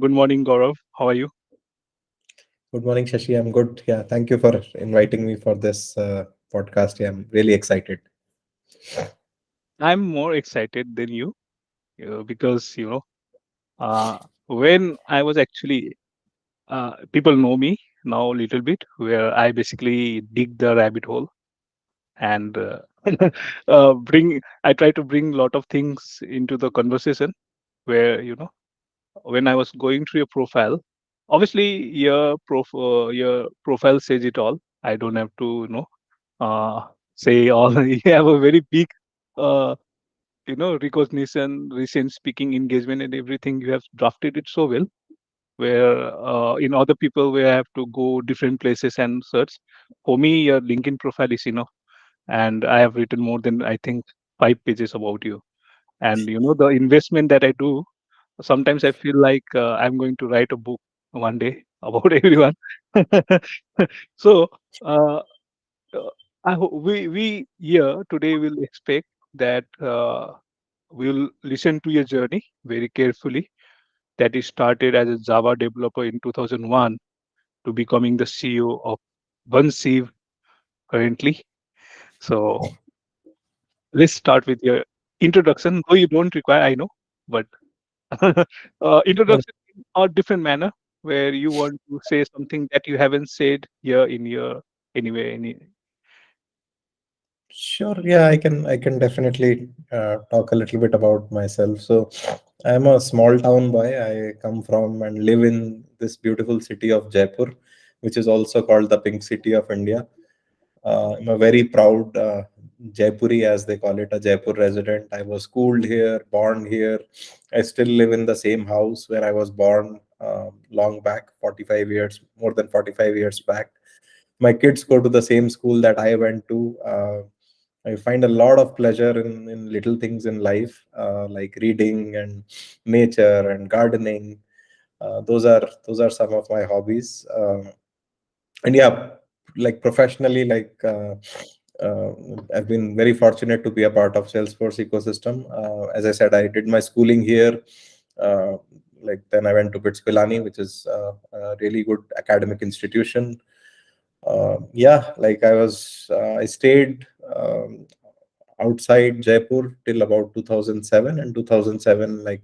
Good morning, Gaurav. How are you? Good morning, Shashi. I'm good. Yeah, thank you for inviting me for this podcast. Yeah, I'm really excited. I'm more excited than you because uh, when I was actually people know me now a little bit, where I basically dig the rabbit hole and bring. I try to bring a lot of things into the conversation. Where when I was going through your profile, obviously your profile says it all. I don't have to uh, say all. You have a very big uh, recognition, recent speaking engagement, and everything. You have drafted it so well, where in other people where I have to go different places and search. For me, your LinkedIn profile is enough, and I have written more than, I think, 5 pages about you. And the investment that I do, sometimes I feel like I'm going to write a book one day about everyone. So uh, uh, we here today will expect that we'll listen to your journey very carefully. That is started as a Java developer in 2001 to becoming the CEO of Vanshiv currently. So let's start with your introduction. Though you don't require, I know, but Well, introduction in a different manner, where you want to say something that you haven't said here in your anyway. sure. Yeah, I can definitely talk a little bit about myself. So, I'm a small town boy. I come from and live in this beautiful city of Jaipur, which is also called the Pink City of India. I'm a very proud Jaipuri, as they call it, a Jaipur resident. I was schooled here, born here. I still live in the same house where I was born long back, 45 years, more than 45 years back. My kids go to the same school that I went to. I find a lot of pleasure in little things in life, like reading and nature and gardening. Those are some of my hobbies. And yeah, like professionally, uh, I've been very fortunate to be a part of Salesforce ecosystem. As I said, I did my schooling here. uh, then I went to BITS Pilani, which is a really good academic institution. Yeah, like I stayed outside Jaipur till about 2007, and 2007, like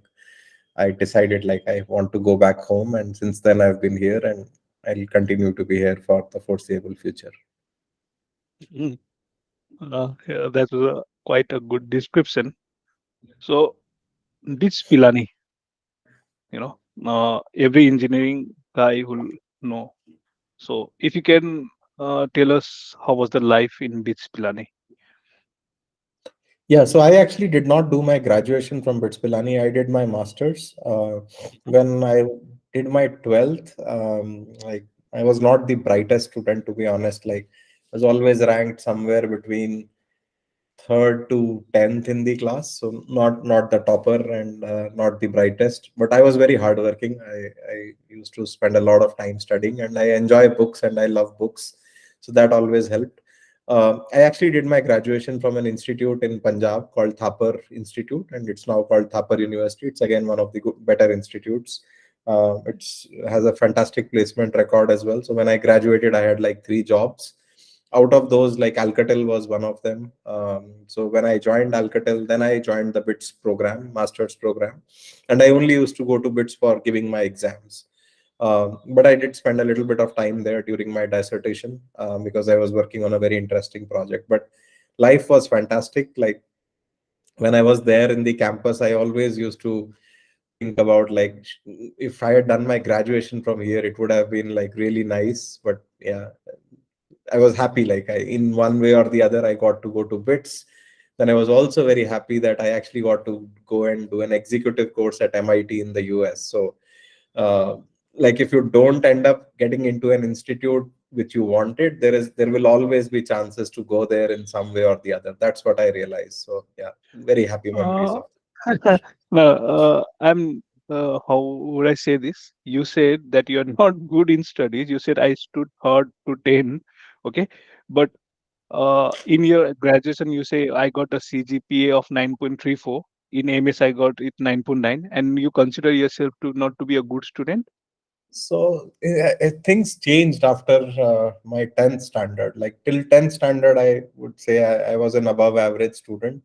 I decided like I want to go back home, and since then I've been here, and I'll continue to be here for the foreseeable future. Mm. Yeah, that was quite a good description. So, this Pilani, every engineering guy will know. So, if you can tell us how was the life in BITS Pilani? Yeah, so I actually did not do my graduation from BITS Pilani. I did my master's. When I did my 12th, like I was not the brightest student, to be honest. Like I was always ranked somewhere between third to 10th in the class, so not the topper and not the brightest, but I was very hardworking. I used to spend a lot of time studying, and I enjoy books and I love books, so that always helped. I actually did my graduation from an institute in Punjab called Thapar Institute, and it's now called Thapar University. It's again one of the better institutes. It's has a fantastic placement record as well. So when I graduated, I had like three jobs. Out of those, like Alcatel was one of them. So when I joined Alcatel, then I joined the BITS program, master's program, and I only used to go to BITS for giving my exams. But I did spend a little bit of time there during my dissertation because I was working on a very interesting project. But life was fantastic. Like when I was there in the campus, I always used to think about like if I had done my graduation from here, it would have been like really nice. But yeah, I was happy, like in one way or the other, I got to go to BITS. Then I was also very happy that I actually got to go and do an executive course at MIT in the US. So, uh, like if you don't end up getting into an institute which you wanted, there will always be chances to go there in some way or the other. That's what I realized. So yeah, very happy memories Uh, of. no, how would I say this? You said that you are not good in studies. You said I stood third to 10. Okay. But in your graduation, you say I got a CGPA of 9.34. in MS I got it 9.9, and you consider yourself to not to be a good student? So things changed after my 10th standard. Like till 10th standard, I would say I was an above average student.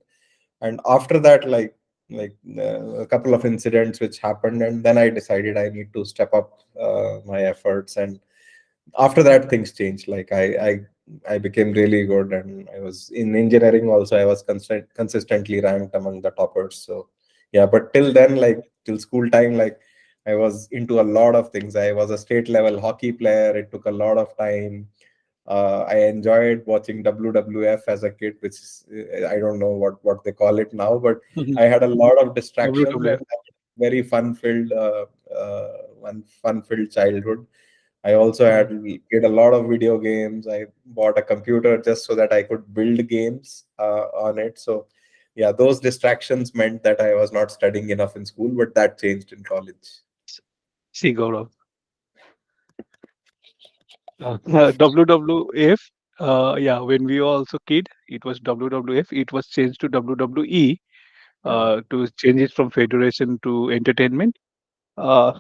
And after that, a couple of incidents which happened, and then I decided I need to step up my efforts. And after that, things changed. I became really good, and I was in engineering also. I was consistently ranked among the toppers. So yeah, but till then, like till school time, like I was into a lot of things. I was a state level hockey player. It took a lot of time. I enjoyed watching WWF as a kid, which is, I don't know what they call it now, but I had a lot of distractions WWF. and very fun filled childhood. I also had Mm. played a lot of video games. I bought a computer just so that I could build games on it. So yeah, those distractions meant that I was not studying enough in school, but that changed in college. See, Gaurav, WWF. Yeah, when we were also kid, it was WWF. It was changed to WWE Yeah, to change it from federation to entertainment. Uh,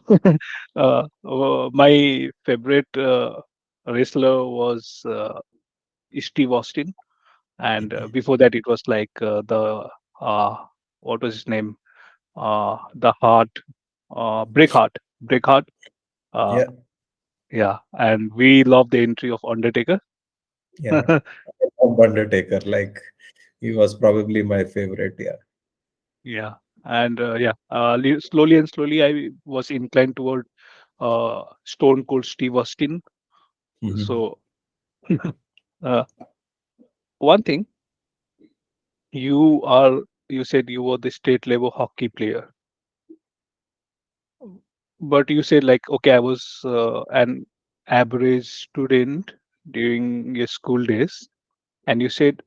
my favorite wrestler was Steve Austin, and before that, it was like the uh, what was his name? The Heart, Breakheart. Uh, yeah, yeah, and we love the entry of Undertaker. yeah. Undertaker, like he was probably my favorite. Yeah. Yeah, and yeah, slowly and slowly, I was inclined toward Stone Cold Steve Austin. Mhm. So, uh, one thing, you are, you said you were the state level hockey player, but you said like, okay, I was an average student during your school days, and you said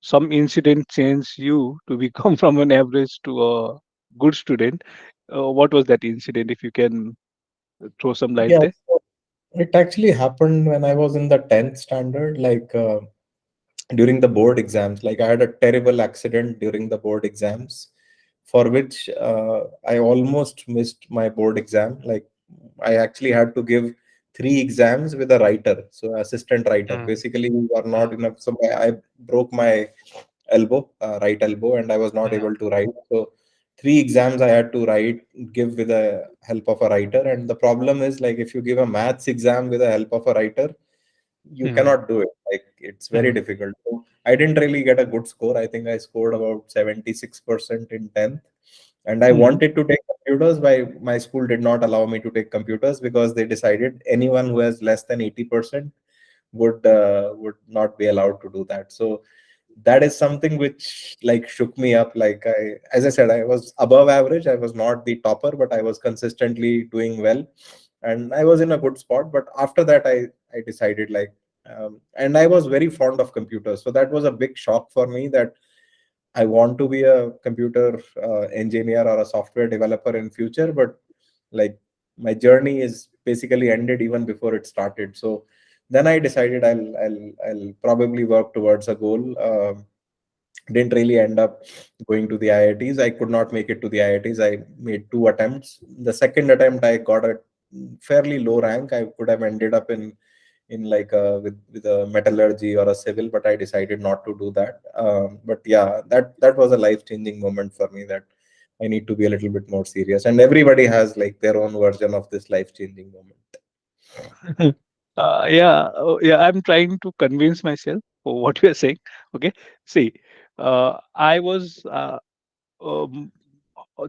some incident changed you to become from an average to a good student. What was that incident? If you can throw some light Yeah. there. So it actually happened when I was in the 10th standard. During the board exams, like I had a terrible accident during the board exams for which I almost missed my board exam. Like I actually had to give three exams with a writer, so assistant writer. Mm, Basically you are not mm, enough. So I broke my elbow, right elbow, and I was not mm, able to write. So three exams I had to write, give with the help of a writer. And the problem is, like, if you give a maths exam with the help of a writer, you mm, cannot do it. Like it's very mm, difficult. So I didn't really get a good score. I think I scored about 76% in 10th. And I mm, wanted to take computers. My school did not allow me to take computers because they decided anyone who has less than 80% would not be allowed to do that. So that is something which like shook me up. Like as I said, I was above average. I was not the topper, but I was consistently doing well, and I was in a good spot. But after that, I decided, and I was very fond of computers, so that was a big shock for me that I want to be a computer engineer or a software developer in future. But like my journey is basically ended even before it started. So then I decided I'll probably work towards a goal. Didn't really end up going to the IITs. I could not make it to the IITs. I made two attempts. The second attempt, I got a fairly low rank. I could have ended up in like with a metallurgy or a civil, but I decided not to do that. But yeah, that was a life changing moment for me, that I need to be a little bit more serious. And everybody has like their own version of this life changing moment. yeah, yeah. I'm trying to convince myself for what you are saying. Okay, see, I was um,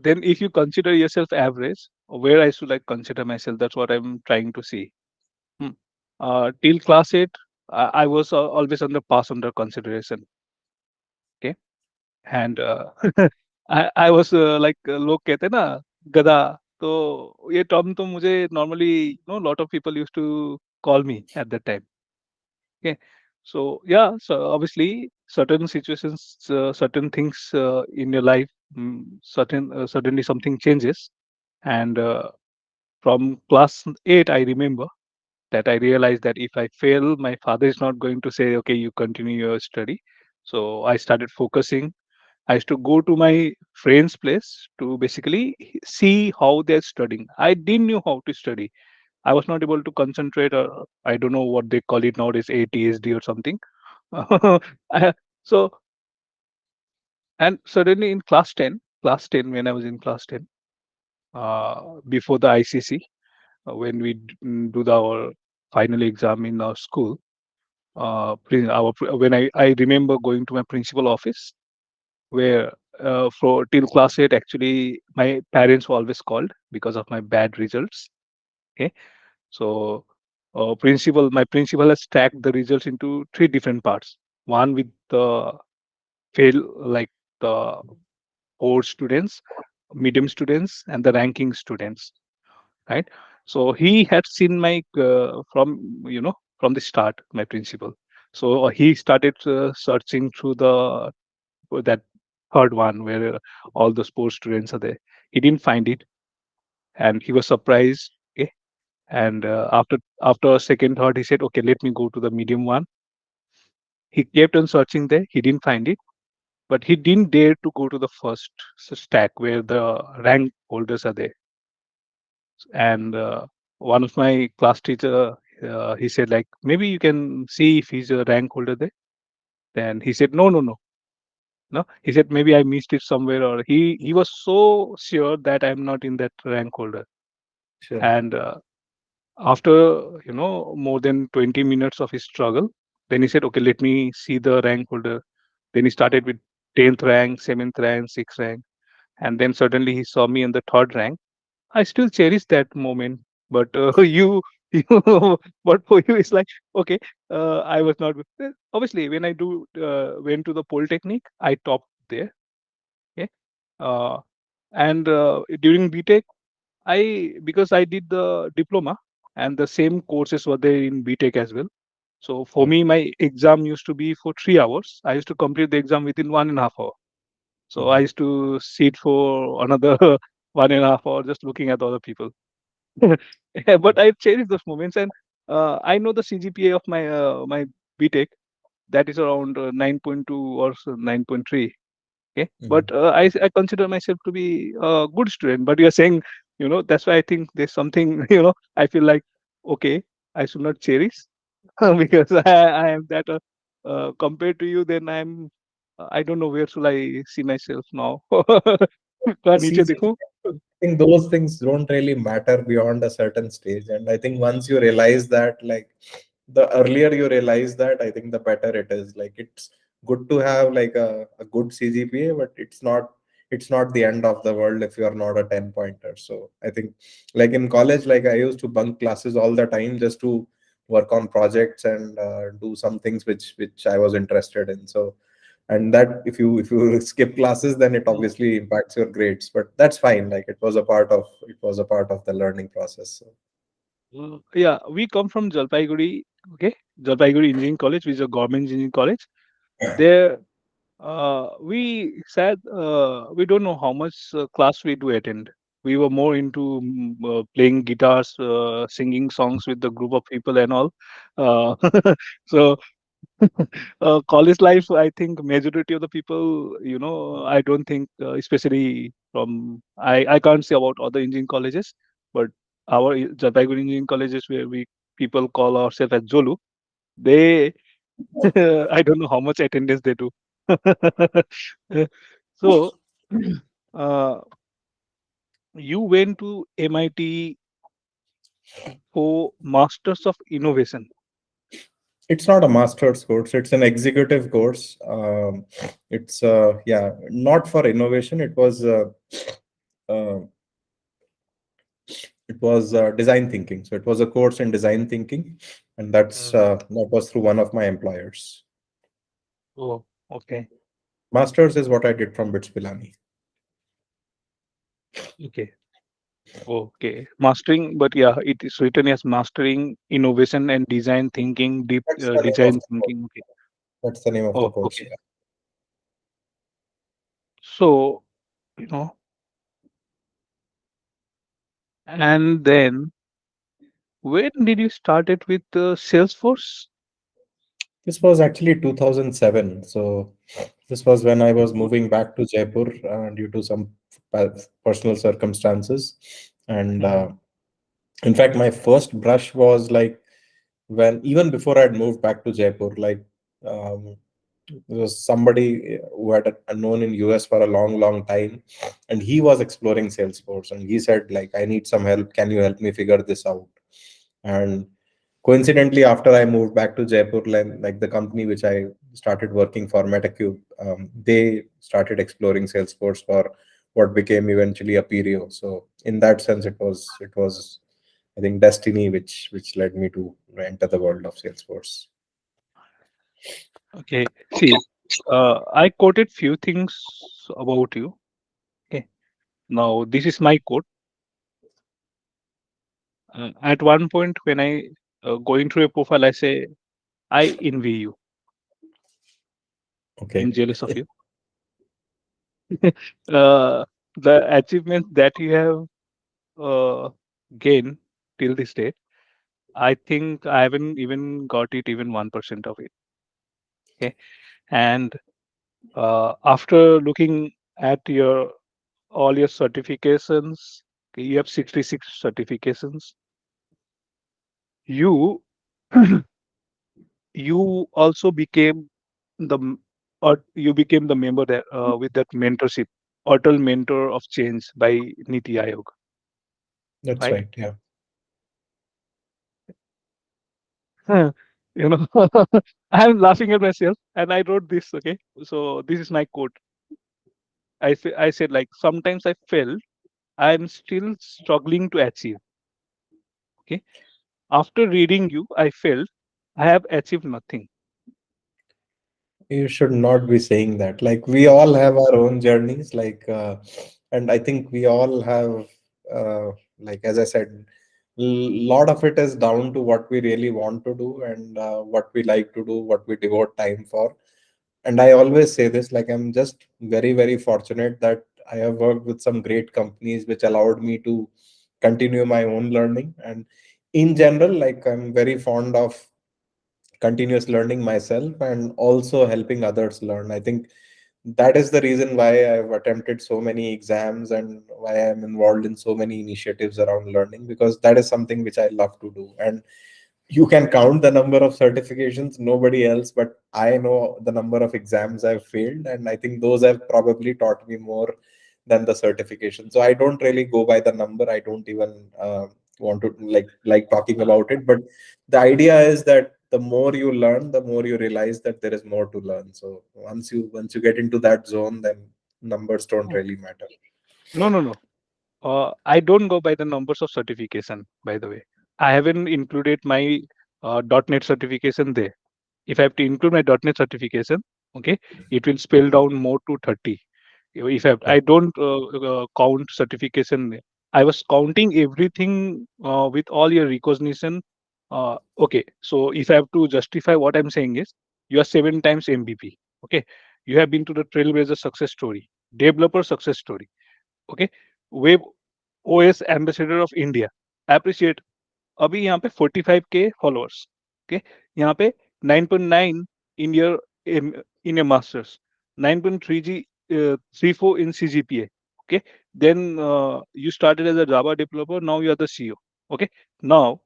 then if you consider yourself average, where I should like consider myself? That's what I'm trying to see. Hmm. Till class 8, I was always under pass under consideration. Okay, and I was like लोग कहते हैं ना गधा, तो ये term तो मुझे normally lot of people used to call me at that time. Okay, so yeah, so obviously certain situations, certain things in your life, suddenly something changes, and from class 8, I remember that I realized that if I fail, my father is not going to say, okay, you continue your study. So I started focusing. I used to go to my friend's place to basically see how they're studying. I didn't know how to study. I was not able to concentrate. I don't know what they call it nowadays, ATSD or something. So, and suddenly in class 10, when I was in class 10, before the ICC, when we our final exam in our school, when I remember going to my principal office, where for till class 8, actually my parents were always called because of my bad results. Okay, so my principal has stacked the results into three different parts. One with the fail, like the poor students, medium students, and the ranking students, right? So he had seen my from from the start, my principal. So he started searching through the that third one where all the sports students are there. He didn't find it, and he was surprised. Okay, and after second third, he said, "Okay, let me go to the medium one." He kept on searching there. He didn't find it, but he didn't dare to go to the first stack where the rank holders are there. And one of my class teacher, he said, like, maybe you can see if he's a rank holder there. Then he said, no, no, no, no. He said, maybe I missed it somewhere, or he was so sure that I'm not in that rank holder. Sure. And after more than 20 minutes of his struggle, then he said, okay, let me see the rank holder. Then he started with 10th rank, 7th rank, 6th rank, and then suddenly he saw me in the third rank. I still cherish that moment. But you, but for you, it's like, okay, I was not. Obviously, when I went to the Polytechnic, I topped there. Okay, uh, and during BTech, because I did the diploma, and the same courses were there in BTech as well. So for Okay. me, my exam used to be for 3 hours. I used to complete the exam within 1.5 hours. So I Mhm. used to sit for another 1.5 hours just looking at other people. Yeah, but I cherish those moments, and I know the CGPA of my BTech, that is around 9.2 or 9.3. Okay, Mhm. but I consider myself to be a good student. But you're saying, that's why I think there's something, I feel like, okay, I should not cherish because I am that compared to you, then I don't know where should I see myself now. थोड़ा नीचे See, देखूं. think those things don't really matter beyond a certain stage. And I think once you realize that, like, the earlier you realize that, I think the better it is. Like, it's good to have like a good CGPA, but it's not the end of the world if you are not a 10 pointer. So I think, like, in college, like, I used to bunk classes all the time just to work on projects and do some things which I was interested in. So, and that, if you skip classes, then it obviously impacts your grades, but that's fine. Like, it was a part of the learning process. So Yeah, we come from Jalpaiguri, okay? Jalpaiguri Engineering College, which is a government engineering college. There, we don't know how much class we do attend. We were more into playing guitars, singing songs with the group of people and all. Uh, so college life, I think majority of the people, I don't think, especially from I can't say about other engineering colleges, but our Jalpaiguri engineering colleges where we people call ourselves as Jolu, they I don't know how much attendance they do. So uh, you went to MIT for Masters of Innovation. it's not a master's course, it's an executive course. It's yeah, not for innovation. Uh, it was design thinking. So it was a course in design thinking, and that was through one of my employers. Oh, okay. Masters is what I did from Bits Pilani. Okay. Okay. Mastering, but yeah, it is written as mastering innovation and design thinking, deep That's the name of design the course. thinking. Okay. That's the name of the Oh, course. okay. Yeah. So, you know, and then when did you start it with Salesforce? This was actually 2007. So This was when I was moving back to Jaipur due to some personal circumstances. And Mhm. in fact, my first brush was like when even before I'd moved back to Jaipur, like um, there was somebody who had known in US for a long, long time, and he was exploring Salesforce, and he said like, "I need some help. Can you help me figure this out?" And coincidentally, after I moved back to Jaipur, like the company which I started working for, Metacube, they started exploring Salesforce for what became eventually Aperio. So in that sense, it was I think destiny which led me to enter the world of Salesforce. Okay. See, I quoted few things about you. Okay. Now, this is my quote. At one point, when I going through a profile, I say, I envy you. I'm Okay. jealous of you. uh, the achievements that you have gained till this date, I think I haven't even got it even 1% of it. Okay. And after looking at your all your certifications, okay, you have 66 certifications. You you also became the or you became the member that with that mentorship, Atal Mentor of Change by NITI Aayog, That's right? right. Yeah. Huh. You know, I'm laughing at myself, and I wrote this. Okay, so this is my quote. I said like sometimes I felt I'm still struggling to achieve. Okay, after reading you, I felt I have achieved nothing. You should not be saying that. Like we all have our own journeys, and I think we all have, like as I said, lot of it is down to what we really want to do and what we like to do, what we devote time for. And I always say this, like I'm just very, very fortunate that I have worked with some great companies which allowed me to continue my own learning. And in general, like I'm very fond of continuous learning myself and also helping others learn. I think that is the reason why I've attempted so many exams and why I'm involved in so many initiatives around learning, because that is something which I love to do. And you can count the number of certifications, nobody else, but I know the number of exams I've failed, and I think those have probably taught me more than the certification. So I don't really go by the number. I don't even want to like talking about it, but the idea is that the more you learn, the more you realize that there is more to learn. So once you get into that zone, then numbers don't really matter. No, no, no. I don't go by the numbers of certification, by the way. I haven't included my .NET certification there. If I have to include my .NET certification, okay, it will spell down more to 30. If Yeah. I don't count certification, there. I was counting everything with all your recognition. Okay, so if I have to justify what I'm saying is, you are 7 times MVP. Okay, you have been to the Trailblazer success story, developer success story. Okay, web OS ambassador of India appreciate अभी यहाँ पे 45K followers okay यहाँ पे 9.9 in your in your masters 9.3G 34 in CGPA okay then you started as a Java developer now you are the CEO okay now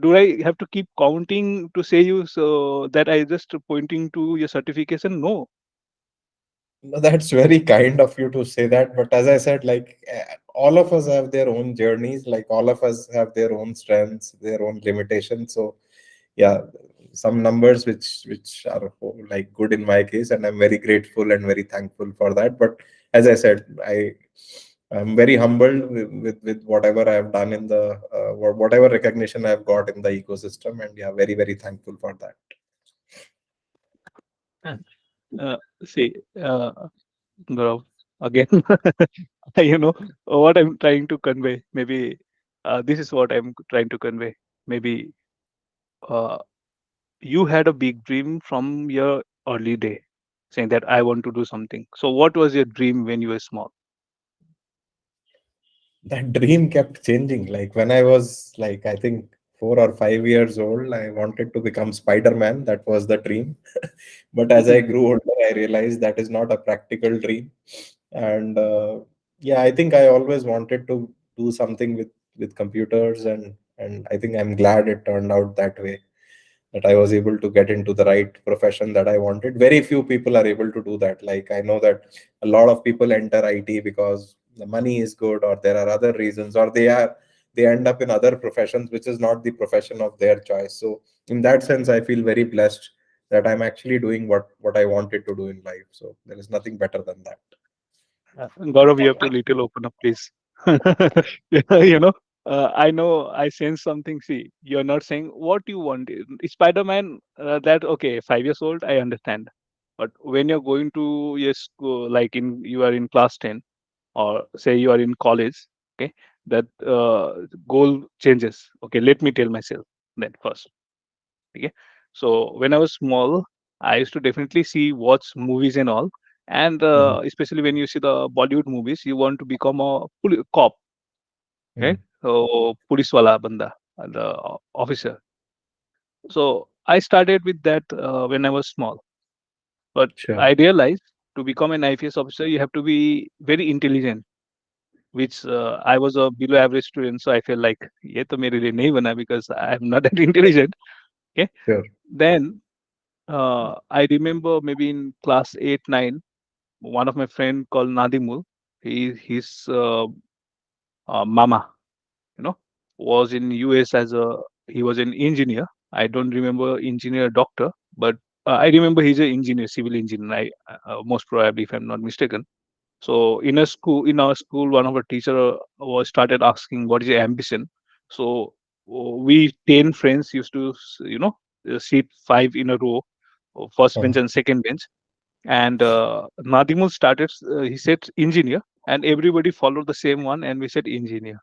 do I have to keep counting to say you so that I just pointing to your certification no. No, that's very kind of you to say that. But as I said, all of us have their own journeys. Like all of us have their own strengths, their own limitations. So yeah, some numbers which are like good in my case, and I'm very grateful and very thankful for that. But as I said, I'm very humbled with whatever I have done in the whatever recognition I've got in the ecosystem, and yeah, very very thankful for that. uh, see Gaurav, again, you know what I'm trying to convey. Maybe this is what I'm trying to convey. Maybe uh, you had a big dream from your early day, saying that I want to do something. So, what was your dream when you were small? That dream kept changing. Like when I was like, I think 4 or 5 years old, I wanted to become Spider-Man. That was the dream. But as I grew older, I realized that is not a practical dream. And yeah, I think I always wanted to do something with computers, and I think I'm glad it turned out that way, that I was able to get into the right profession that I wanted. Very few people are able to do that. Like, I know that a lot of people enter IT because the money is good, or there are other reasons, or they end up in other professions which is not the profession of their choice. So in that sense, I feel very blessed that I'm actually doing what I wanted to do in life. So there is nothing better than that. Gaurav, you have to little open up, please. you know, I know I sense something. See, you're not saying what you want. Spider-Man, that okay, 5 years old, I understand. But when you're going to your school, like you are in class 10, or say you are in college, okay, that goal changes. Okay, let me tell myself then first. Okay, so when I was small, I used to definitely watch movies and all, and Mhm, especially when you see the Bollywood movies, you want to become a cop, mhm. right? So police wala banda, the officer. So I started with that when I was small, but Sure. I realized to become an IPS officer, you have to be very intelligent, which I was a below average student, so I felt like ये तो मेरे लिए नहीं बना because I'm not that intelligent. Okay, Sure. then I remember maybe in class 8, 9, one of my friend called Nadimul, his mama, you know, was in US as he was an engineer. I don't remember engineer doctor, but I remember he's an engineer, civil engineer. Most probably, if I'm not mistaken. So in our school, one of our teacher was started asking what is your ambition. So we 10 friends used to, sit five in a row, first Uh-huh. bench and second bench. And Nadimul started, he said engineer, and everybody followed the same one, and we said engineer.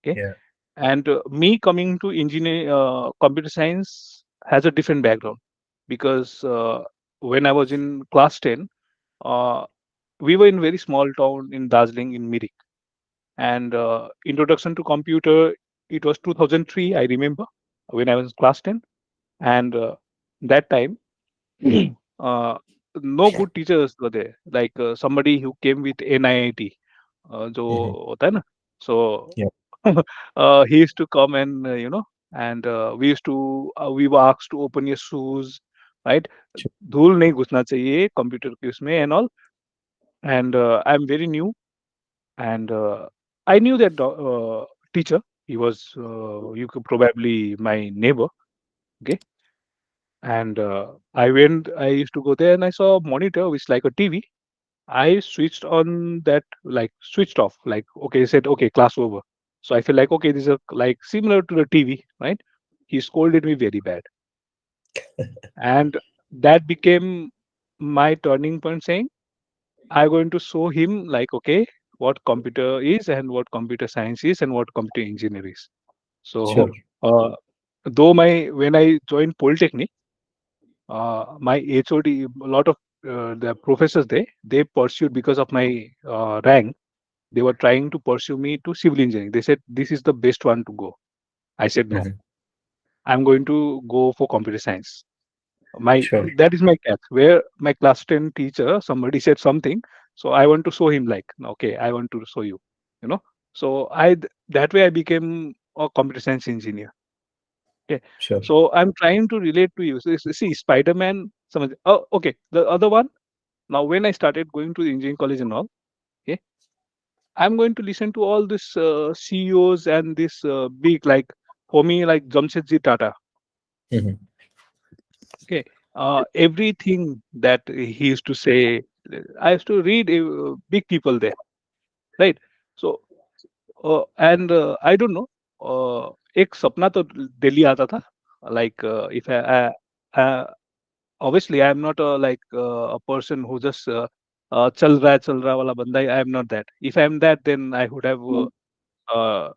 Okay. Yeah. And me coming to engineer, computer science has a different background because when I was in class 10, uh, we were in very small town in Darjeeling in Mirik. And introduction to computer, it was 2003, I remember, when I was in class 10. And that time, uh, no good teachers were there. Like somebody who came with NIT, जो Mhm. होता है ना, so Yeah. he used to come and and we were asked to open your shoes, right? Sure. धूल नहीं घुसना चाहिए computer के उसमें and all. And I'm very new, and I knew that teacher. He was you could probably my neighbor. Okay, and I used to go there, and I saw a monitor which like a TV. I switched on that, like switched off, like okay, said okay, class over. So I feel like okay, this is like similar to the TV, right? He scolded me very bad, and that became my turning point, saying I'm going to show him like okay, what computer is and what computer science is and what computer engineering is. Sure. So uh, though my when I joined Polytechnic, my HOD, a lot of the professors they pursued because of my rank. They were trying to pursue me to civil engineering. They said this is the best one to go. I said no. Mhm. I'm going to go for computer science. My Sure. that is my catch. Where my class 10 teacher, somebody said something, so I want to show him like, okay, I want to show you, you know. So that way I became a computer science engineer. Okay, Sure. so I'm trying to relate to you. So see, Spider-Man. Oh, okay. The other one. Now, when I started going to the engineering college and all, okay, I'm going to listen to all this CEOs and this big like for me like Jamshedji Tata. Mhm. Okay, everything that he used to say, I used to read big people there, right? So and I don't know. एक सपना तो दिल्ली आता था. Like if obviously I am not a person who just चल रहा वाला बंदा. I am not that. If I am that, then I would have uh,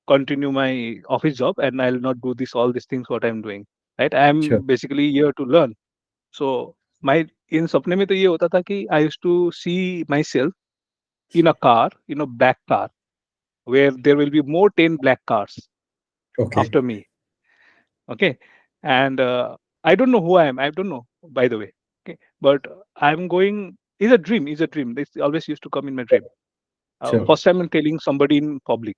continue my office job, and I'll not do this all these things what I'm doing. Right? Sure. I'm basically here to learn. So my in सपने में तो ये होता था कि I used to see myself in a car, in a black car, where there will be more 10 black cars. Okay. after me. Okay, and I don't know who I am. I don't know, by the way. Okay, but I'm going. Is a dream. Is a dream. This always used to come in my dream. Sure. First time I'm telling somebody in public,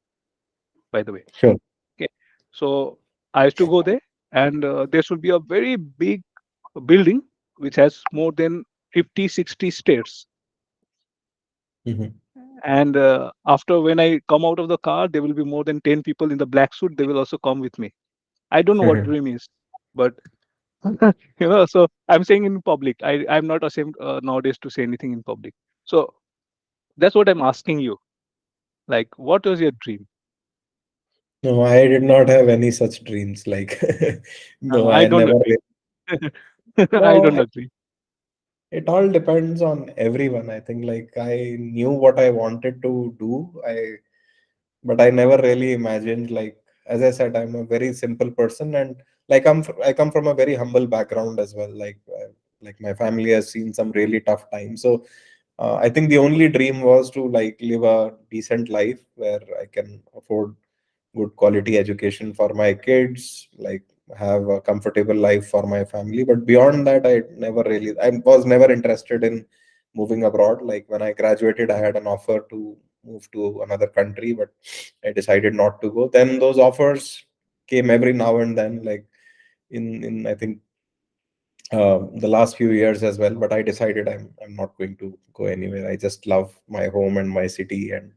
by the way. Sure. Okay, so I used to go there, and there should be a very big building which has more than 50, 60 stairs. Hmm. And after when I come out of the car, there will be more than 10 people in the black suit. They will also come with me. I don't know what dream is, but so I'm saying in public. I'm not ashamed nowadays to say anything in public. So that's what I'm asking you. Like, what was your dream? No, I did not have any such dreams. Like, no, I I don't never. agree. I No, don't agree. it all depends on everyone. I think like I knew what I wanted to do. But I never really imagined like, as I said, I'm a very simple person, and like I come from a very humble background as well. Like my family has seen some really tough times, so I think the only dream was to like live a decent life where I can afford good quality education for my kids, like have a comfortable life for my family. But beyond that, I was never interested in moving abroad. Like when I graduated, I had an offer to move to another country, but I decided not to go. Then those offers came every now and then, like in I think the last few years as well. But I decided I'm not going to go anywhere. I just love my home and my city and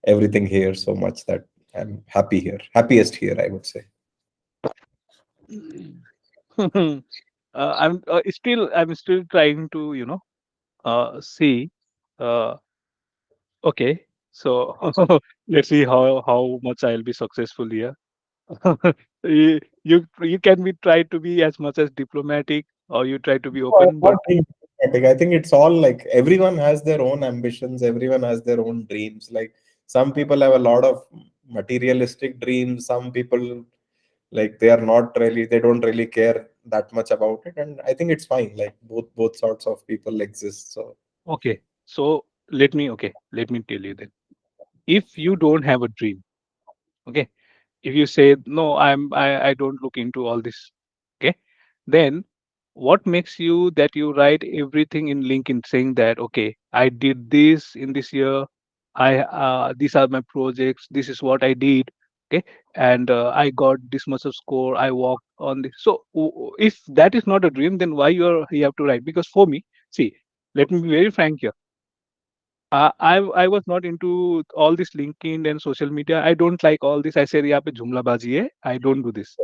everything here so much that I'm happy here, happiest here, I would say. I'm still trying to see. Uh, okay, so let's see how much I'll be successful here. You can be try to be as much as diplomatic, or you try to be No, I'm open, not but being diplomatic. I think it's all like everyone has their own ambitions, everyone has their own dreams. Like some people have a lot of materialistic dreams, some people like they don't really care that much about it. And I think it's fine. Like both sorts of people exist. So okay. So let me tell you then. If you don't have a dream, okay, if you say no, I don't look into all this, okay, then what makes you that you write everything in LinkedIn saying that okay, I did this in this year, I these are my projects, this is what I did, okay, and I got this much of score, I worked on this. So if that is not a dream, then why you have to write? Because for me, see, let me be very frank here. I was not into all this LinkedIn and social media. I don't like all this. I said, "यहाँ पे जुमलाबाजी है." I don't do this.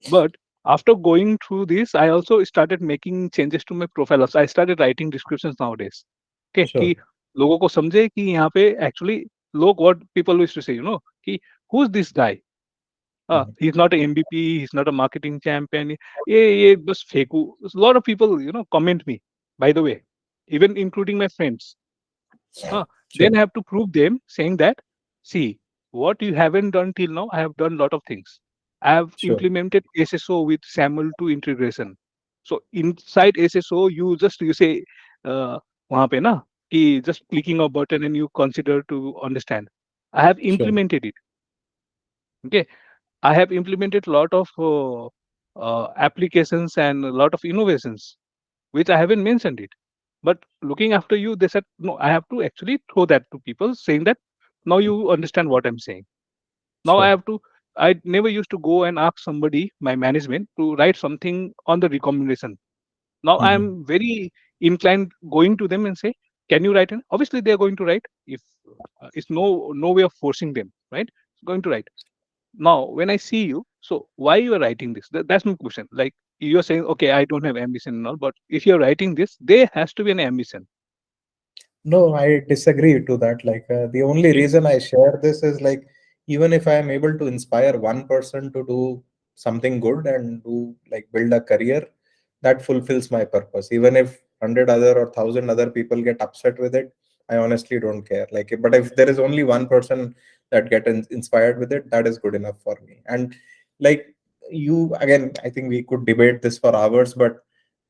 But after going through this, I also started making changes to my profile. Also, I started writing descriptions nowadays. Okay, sure, कि लोगों को समझे कि यहाँ पे actually लोग what people used to say, कि who's this guy? Mhm. He's not a MVP. He's not a marketing champion. ये बस फेंकू. A lot of people, comment me. By the way, even including my friends. Sure, Then I have to prove them saying that, see, what you haven't done till now, I have done a lot of things. I have sure, implemented SSO with SAML to integration. So inside SSO, you say, वहाँ पे ना कि just clicking a button and you consider to understand. I have sure, implemented it. Okay, I have implemented a lot of applications and a lot of innovations, which I haven't mentioned it. But looking after you, they said, no, I have to actually throw that to people, saying that now you understand what I'm saying. Now I sure. have to, I never used to go and ask somebody, my management, to write something on the recommendation. Now Mhm. I'm very inclined going to them and say, can you write? Obviously, they're going to write. If it's no way of forcing them, right? It's going to write. Now, when I see you, so why you are writing this? That's my question. Like you're saying, okay, I don't have ambition and all, but if you're writing this, there has to be an ambition. No, I disagree to that. Like the only Okay. reason I share this is like even if I am able to inspire one person to do something good and do like build a career, that fulfills my purpose. Even if 100 other or 1,000 other people get upset with it, I honestly don't care. Like, but if there is only one person that inspired with it, that is good enough for me. And like you again, I think we could debate this for hours, but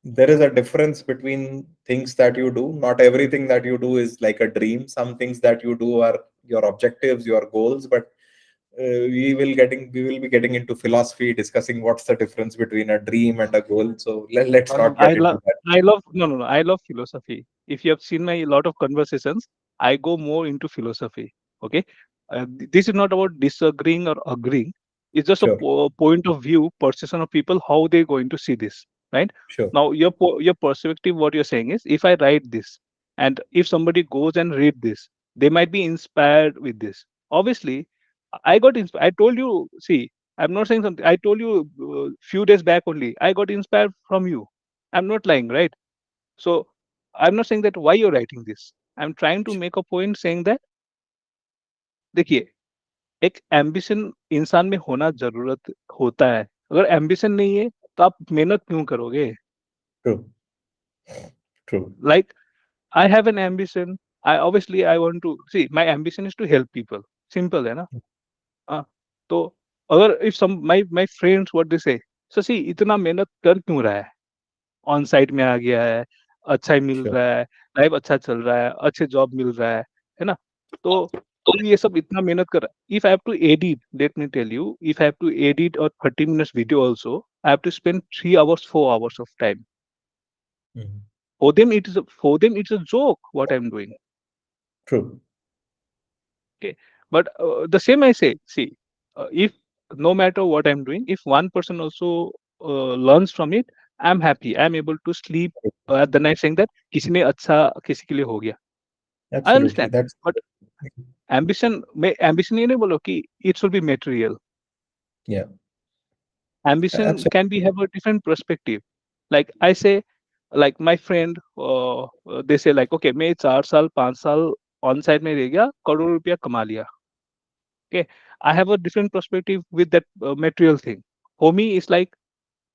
there is a difference between things that you do. Not everything that you do is like a dream. Some things that you do are your objectives, your goals, but we will be getting into philosophy, discussing what's the difference between a dream and a goal. So let's not I get love, into that. I love, no, no, no. I love philosophy. If you have seen my lot of conversations, I go more into philosophy. Okay, this is not about disagreeing or agreeing. It's just a Sure, point of view, perception of people, how they're going to see this. Right sure. now, your perspective, what you're saying is, if I write this, and if somebody goes and read this, they might be inspired with this. Obviously, I got inspired. I told you. See, I'm not saying something. I told you few days back only. I got inspired from you. I'm not lying, right? So I'm not saying that why you're writing this. I'm trying to make a point saying that देखिए एक ambition इंसान में होना जरूरत होता है. अगर ambition नहीं है तो आप मेहनत क्यों करोगे? True, true. Like I have an ambition. I want to see, my ambition is to help people. Simple है ना? हाँ. तो अगर if some my friends what they say, Shashi इतना मेहनत कर क्यों रहा है? ऑन साइट में आ गया है, अच्छा ही मिल Sure. रहा है, लाइफ अच्छा चल रहा है, अच्छे जॉब मिल रहा है ना? तो तू ये सब इतना मेहनत कर रहा है. If I have to edit, let me tell you, if I have to edit a 30 minutes video also, I have to spend 3 hours, 4 hours of time. Mhm. For them it's a joke what I'm doing. True. Okay, but the same I say. See, if no matter what I'm doing, if one person also learns from it, I'm happy. I'm able to sleep at the night saying that किसी ने अच्छा किसी के लिए हो गया. I Absolutely. understand, That's but ambition ये नहीं बोलो कि it should be material. yeah. Ambition Absolutely. can be have a different perspective. Like I say, like my friend, they say like, okay, मैं 4 साल 5 साल ऑन साइड में रह गया, करोड़ रुपया कमा लिया. Okay, I have a different perspective with that material thing. For me it's like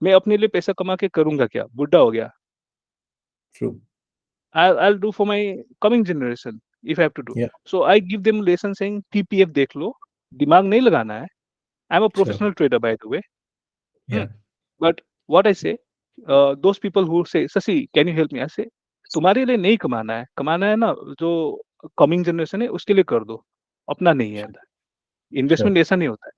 मैं अपने लिए पैसा कमा के करूंगा क्या, बुढ़ा हो गया. True. I'll do for my coming generation if I have to do. Yeah. So I give them lesson saying TPF देख लो, दिमाग नहीं लगाना है. I'm a Sure. professional trader by the way. Hmm. Yeah. But what I say, those people who say, Sasi, can you help me? I say, तुम्हारे लिए नहीं कमाना है ना, जो कमिंग जनरेशन है उसके लिए कर दो, अपना नहीं है. Sure. इन्वेस्टमेंट ऐसा नहीं होता है.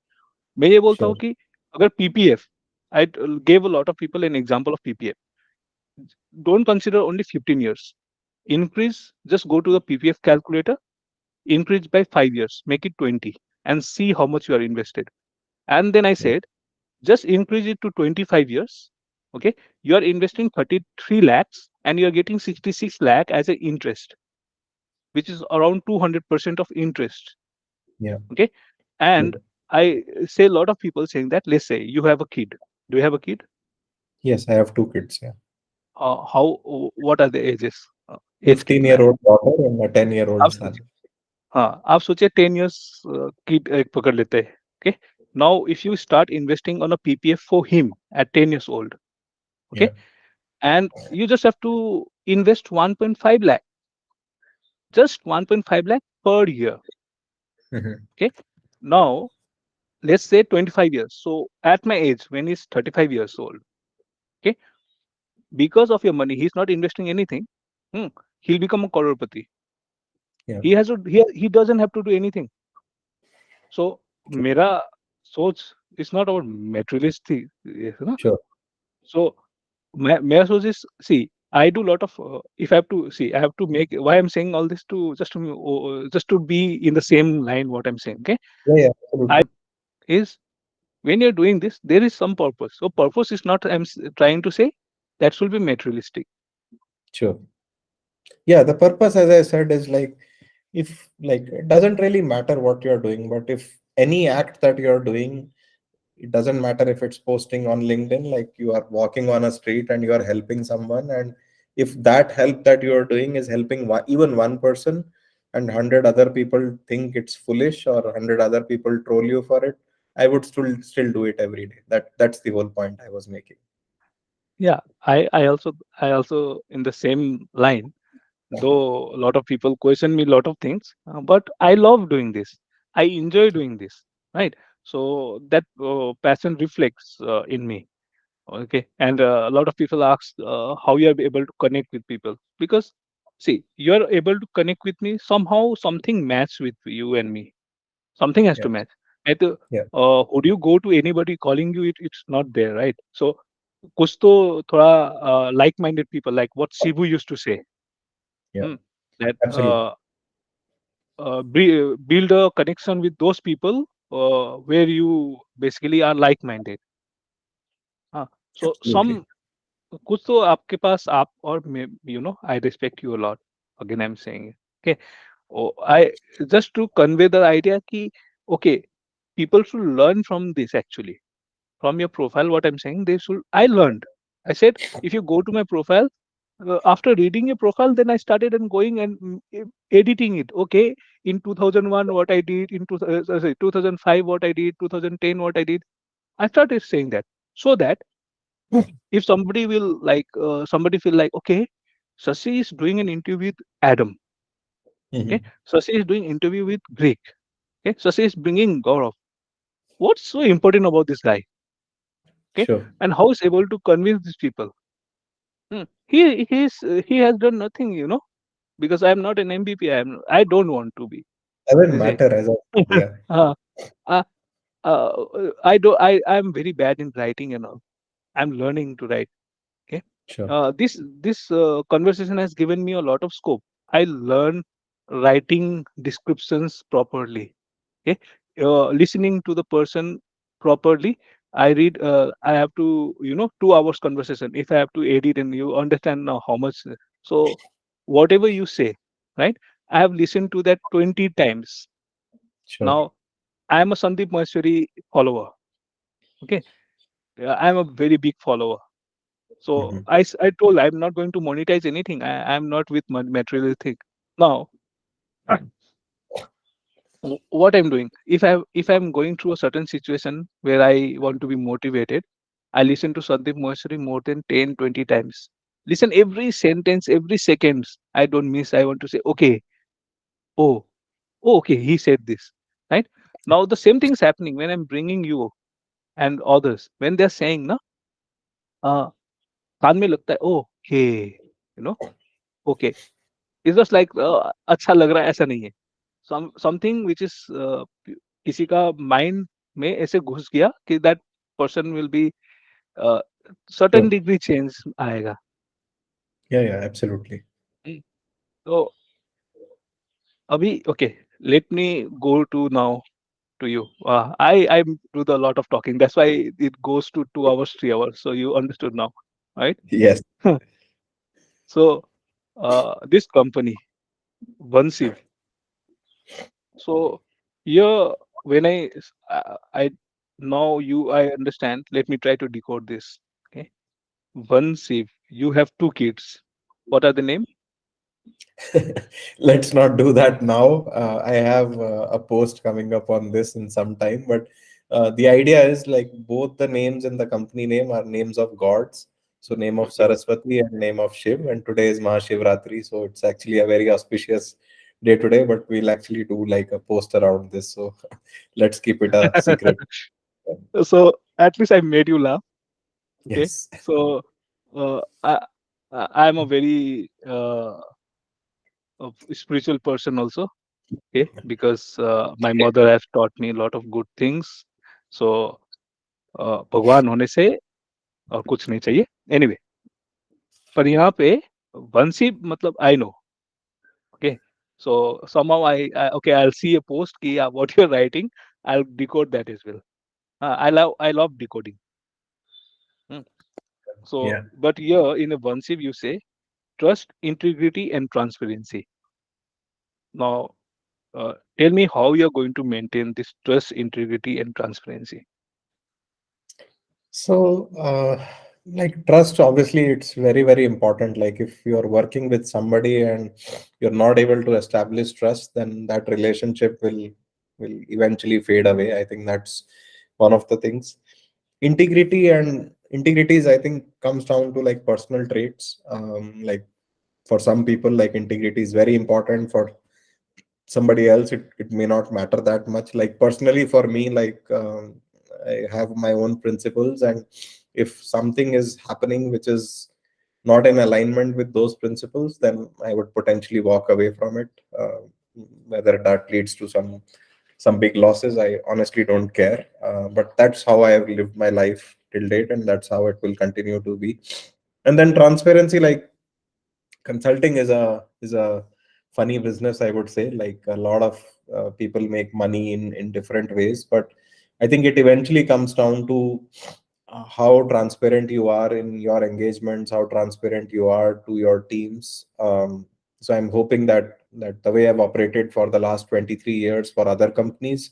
मैं ये बोलता Sure. हूँ कि अगर PPF, I gave a lot of people an example of PPF. Don't consider only 15 years. Increase, just go to the PPF calculator, increase by 5 years, make it 20, and see how much you are invested. And then I Yeah. said, just increase it to 25 years. Okay, you are investing 33 lakhs and you are getting 66 lakh as an interest, which is around 200% of interest. Yeah. Okay, and True. I say a lot of people saying that, let's say you have a kid. Do you have a kid? Yes, I have two kids. Yeah. How, what are the ages? Age 15-year कितना है? old daughter and a 10-year-old आप son. सोचिए, हाँ आप सोचिए 10 years की एक पकड़ लेते हैं. Okay, now if you start investing on a PPF for him at 10 years old, okay, Yeah. and you just have to invest 1.5 lakh, just 1.5 lakh per year. Mhm. Okay, now let's say 25 years. So at my age, when he's 35 years old, okay, because of your money, he's not investing anything. Hmm, he'll become a crorepati. Yeah. He doesn't have to do anything. So True. मेरा सोच is not about materialistic, you know. Sure. So मेरा सोच is, see, I do lot of if I have to see, I have to make, why I'm saying all this, to just to be in the same line what I'm saying. Okay, Yeah. Yeah. I Absolutely. is, when you're doing this there is some purpose. So purpose is not, trying to say that should be materialistic. Sure. Yeah. The purpose, as I said, is like, if like it doesn't really matter what you're doing, but if any act that you're doing, it doesn't matter if it's posting on LinkedIn, like you are walking on a street and you are helping someone, and if that help that you are doing is helping even one person, and 100 other people think it's foolish, or 100 other people troll you for it, I would still do it every day. That's the whole point I was making. Yeah, I also in the same line, though a lot of people question me a lot of things, but I love doing this. I enjoy doing this, right? So that passion reflects in me. Okay, and a lot of people ask how you are able to connect with people, because see, you are able to connect with me somehow. Something match with you and me. Something has Yeah. to match. At Yeah. would you go to anybody calling you? It's not there, right? So कुछ तो थोड़ा like-minded people, like what Shibu used to say, Yeah. that Absolutely. build a connection with those people where you basically are like-minded. हाँ, so Absolutely. some कुछ तो आपके पास आप और I respect you a lot. Again, I'm saying it. Okay. Oh, I just to convey the idea कि okay, people should learn from this actually. From your profile, what I'm saying, they should. I learned. I said, if you go to my profile, after reading your profile, then I started and going and editing it. Okay, in 2001, what I did, in 2005, what I did, 2010, what I did. I started saying that so that if somebody will like, somebody feel like, okay, Sasi is doing an interview with Adam. Okay, Mhm. Sasi is doing interview with Greg. Okay, Sasi is bringing Gaurav. What's so important about this guy? Okay, Sure. and how is able to convince these people? He has done nothing, because I am not an MVP. I don't want to be. Doesn't You see, matter as of, yeah. uh, uh, I am very bad in writing and all. I'm learning to write. Okay, Sure. this conversation has given me a lot of scope. I learn writing descriptions properly. Okay, listening to the person properly. I read. I have to, 2 hours conversation. If I have to edit, and you understand now how much. So whatever you say, right? I have listened to that 20 times. Sure. Now I am a Sandeep Maheshwari follower. Okay, I am a very big follower. So Mhm. I told I'm not going to monetize anything. I'm not with material thing. Now, what I'm doing, if I'm going through a certain situation where I want to be motivated, I listen to Sandeep Maheshwari more than 10, 20 times. Listen every sentence, every seconds. I don't miss. I want to say, okay, oh, oh, okay, he said this, right? Now the same thing's happening when I'm bringing you and others when they're saying, na, uh, कान में लगता है, okay, you know, okay. It's just like अच्छा लग रहा है ऐसा नहीं है. Something which is किसी का माइंड में ऐसे घुस गया कि that person will be certain Sure. degree change आएगा. Yeah, yeah, absolutely. Hmm. तो अभी okay, let me go to now to you. I do the lot of talking. That's why it goes to 2 hours, 3 hours. So you understood now, right? Yes. So this company, Vanshiv. So here, when I now I understand. Let me try to decode this. Okay, Vanshiv, you have two kids. What are the name? Let's not do that now. I have a post coming up on this in some time, but the idea is like both the names in the company name are names of gods. So name of Okay. Saraswati and name of Shiv, and today is Mahashivratri. So it's actually a very auspicious day today, but we'll actually do like a post around this. So let's keep it a secret. So at least I made you laugh. Okay. Yes. So I'm a very spiritual person also. Okay, because my mother has taught me a lot of good things. So भगवान होने से और कुछ नहीं चाहिए. Anyway, पर यहाँ पे वंशी मतलब I know. Okay, so somehow okay, I'll see a post ki what you're writing. I'll decode that as well. I love decoding. Hmm. Yeah. So but here in a Vanshiv you say trust, integrity, and transparency. Now tell me how you're going to maintain this trust, integrity, and transparency. So, like trust, obviously, it's very, very important. Like if you're working with somebody and you're not able to establish trust, then that relationship will eventually fade away. I think that's one of the things. Integrity is, I think, comes down to like personal traits. Like for some people, like integrity is very important. For somebody else it may not matter that much. Like personally for me, like I have my own principles, and if something is happening which is not in alignment with those principles, then I would potentially walk away from it, whether that leads to some some big losses, I honestly don't care. But that's how I have lived my life till date, and that's how it will continue to be. And then transparency, like consulting is a funny business, I would say. Like a lot of people make money in different ways, but I think it eventually comes down to how transparent you are in your engagements, how transparent you are to your teams. So I'm hoping that the way I've operated for the last 23 years for other companies,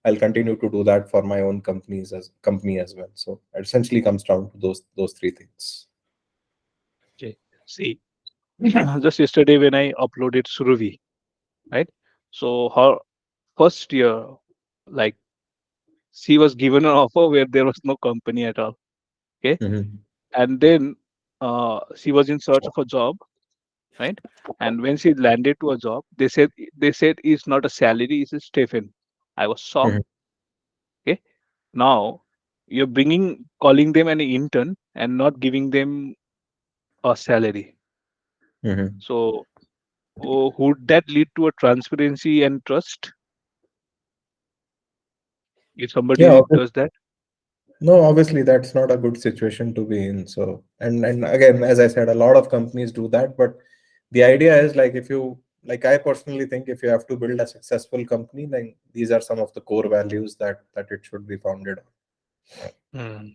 I'll continue to do that for my own company as well. So it essentially comes down to those three things. Okay. See, just yesterday when I uploaded Suruvi, right? So her first year, like she was given an offer where there was no company at all. Okay. Mhm. And then she was in search of a job, right? And when she landed to a job, they said it's not a salary, it's a stipend. I was shocked. Mhm. Okay. Now you're calling them an intern and not giving them a salary. Mhm. So would that lead to a transparency and trust if Yeah, somebody does that? no, obviously that's not a good situation to be in. So, and again, as I said, a lot of companies do that, but the idea is like if you like, I personally think if you have to build a successful company, then these are some of the core values that it should be founded on. Hmm.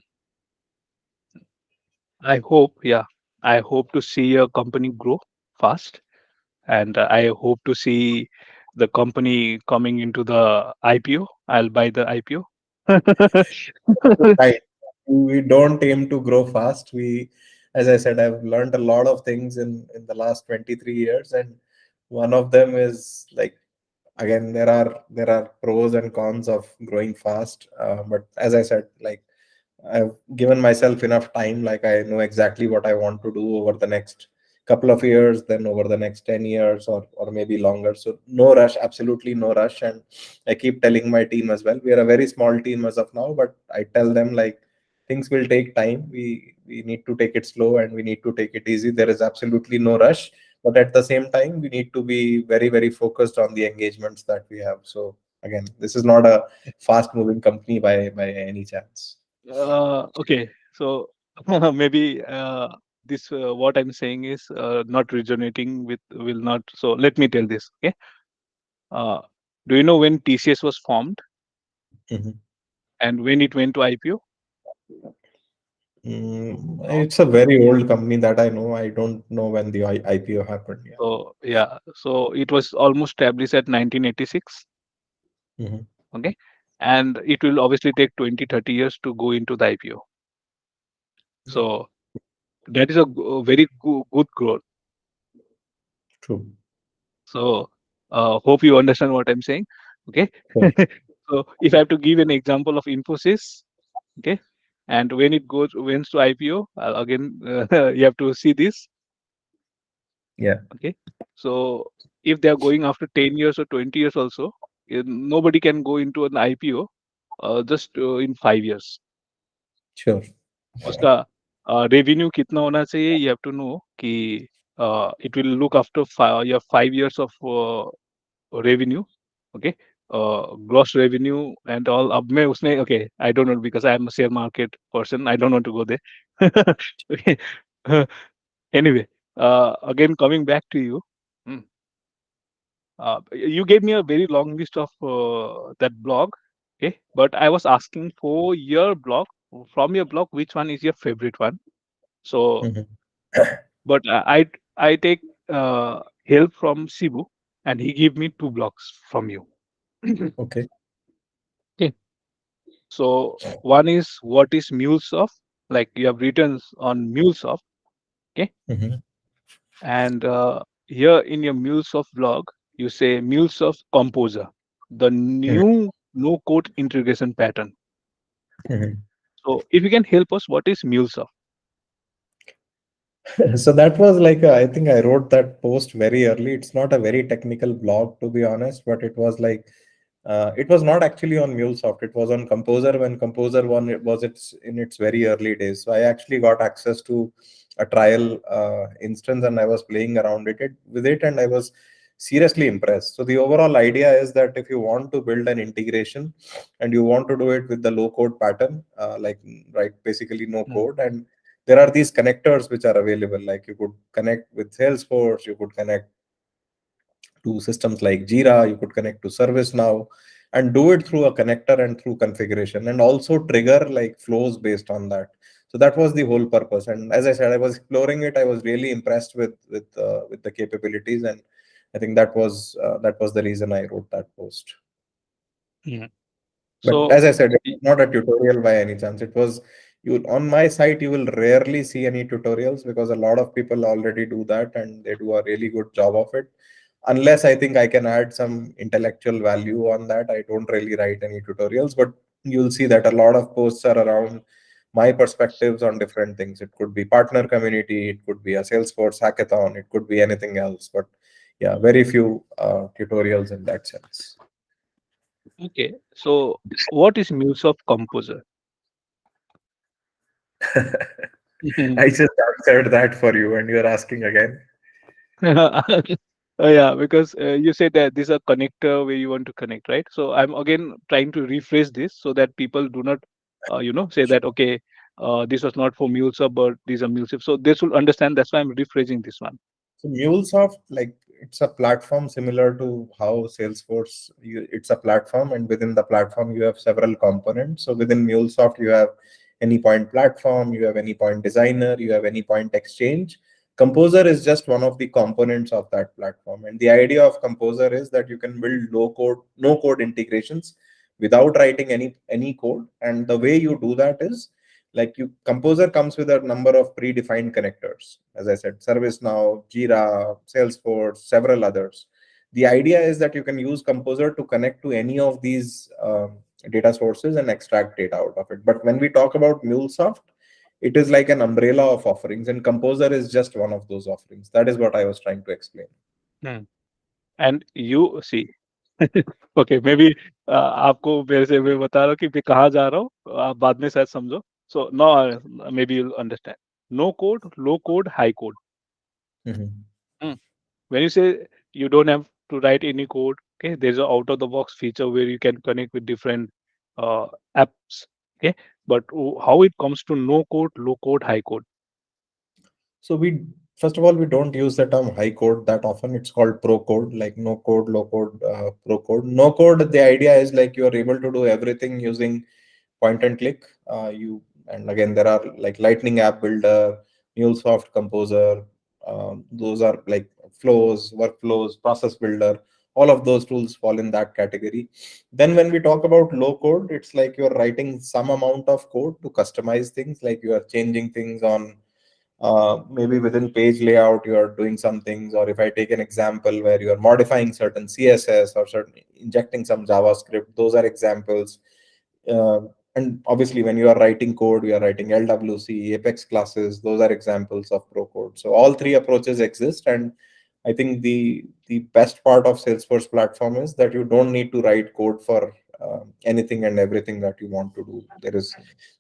I hope, yeah, I hope to see a company grow fast, and I hope to see the company coming into the IPO. I'll buy the IPO. Right. We don't aim to grow fast. As I said, I've learned a lot of things in the last 23 years, and one of them is like, again, there are pros and cons of growing fast. But as I said, like I've given myself enough time. Like I know exactly what I want to do over the next couple of years, then over the next 10 years, or maybe longer. So no rush, absolutely no rush. And I keep telling my team as well. We are a very small team as of now, but I tell them like things will take time. We need to take it slow and we need to take it easy. There is absolutely no rush. But at the same time, we need to be very, very focused on the engagements that we have. So again, this is not a fast moving company by any chance. Okay, so maybe this what I'm saying is not resonating with will not. So let me tell this. Okay, uh, do you know when TCS was formed Mhm. and when it went to IPO? No. It's a very old company that I know. I don't know when the IPO happened. Yeah. So yeah, so it was almost established at 1986. Mhm. Okay, and it will obviously take 20-30 years to go into the IPO. Yeah. So that is a very good growth. True. So hope you understand what I'm saying. Okay. Sure. So if I have to give an example of Infosys, okay, and when it went to IPO, again you have to see this. Yeah. Okay, so if they are going after 10 years or 20 years also, nobody can go into an IPO just in 5 years. Sure. उसका revenue कितना होना चाहिए, you have to know कि it will look after your 5 years of revenue. Okay, gross revenue and all. अब मैं उसमें okay, I don't know because I am a share market person. I don't want to go there. Okay. Anyway, again coming back to you. Hmm. You gave me a very long list of that blog. Okay, but I was asking for your blog. From your blog, which one is your favorite one? So, Mhm. but I take help from Sibu, and he gave me two blogs from you. Okay. Okay, so one is what is MuleSoft? Like you have written on MuleSoft. Okay, Mhm. and here in your MuleSoft blog, you say MuleSoft Composer, the Mhm. new no-code integration pattern. Mhm. So, if you can help us, what is MuleSoft? So that was like I think I wrote that post very early. It's not a very technical blog to be honest, but it was like it was not actually on MuleSoft. It was on Composer when Composer one it was its in its very early days. So I actually got access to a trial instance and I was playing around with it, and I was seriously impressed. So the overall idea is that if you want to build an integration and you want to do it with the low code pattern, right, basically no mm, code, and there are these connectors which are available. Like you could connect with Salesforce, you could connect to systems like Jira, you could connect to ServiceNow, and do it through a connector and through configuration, and also trigger like flows based on that. So that was the whole purpose. And as I said, I was exploring it. I was really impressed with the capabilities, and I think that was the reason I wrote that post. mm. But So as I said, y- it's not a tutorial by any chance. It was you on my site. You will rarely see any tutorials because a lot of people already do that and they do a really good job of it. Unless I think I can add some intellectual value on that, I don't really write any tutorials. But you'll see that a lot of posts are around my perspectives on different things. It could be partner community, it could be a Salesforce hackathon, it could be anything else. But yeah, very few tutorials in that sense. okay, so what is MuleSoft Composer? I just answered that for you, and you're asking again. Yeah, because you said that this is a connector where you want to connect, right? So I'm again trying to rephrase this so that people do not, say that okay, this was not for MuleSoft, but these are MuleSoft. So this will understand. That's why I'm rephrasing this one. So MuleSoft, like it's a platform similar to how Salesforce, it's a platform, and within the platform you have several components. So within MuleSoft, you have any point platform, you have any point designer, you have any point exchange. Composer is just one of the components of that platform, and the idea of Composer is that you can build low code, no code integrations without writing any code. And the way you do that is like you Composer comes with a number of predefined connectors, as I said, ServiceNow, Jira, Salesforce, several others. The idea is that you can use Composer to connect to any of these data sources and extract data out of it. But when we talk about MuleSoft, it is like an umbrella of offerings, and Composer is just one of those offerings. That is what I was trying to explain. Hmm. And you see, okay, maybe आपको मेरे से मैं बता रहा हूँ कि मैं कहाँ जा रहा हूँ, आप बाद में शायद समझो. So now maybe you'll understand. No code, low code, high code. Mhm. Hmm. When you say you don't have to write any code, okay, there's a out of the box feature where you can connect with different apps, okay. But how it comes to no code, low code, high code? So we first of all we don't use the term high code that often. It's called pro code, like no code, low code, pro code. No code. The idea is like you are able to do everything using point and click. You and again there are like Lightning App Builder, MuleSoft Composer. Those are like flows, workflows, process builder. All of those tools fall in that category. Then when we talk about low code, it's like you're writing some amount of code to customize things, like you are changing things on maybe within page layout you are doing some things, or if I take an example where you are modifying certain css or certain injecting some javascript, those are examples. uh, and obviously when you are writing code, you are writing lwc, apex classes, those are examples of pro code. So all three approaches exist, and I think the best part of Salesforce platform is that you don't need to write code for anything and everything that you want to do.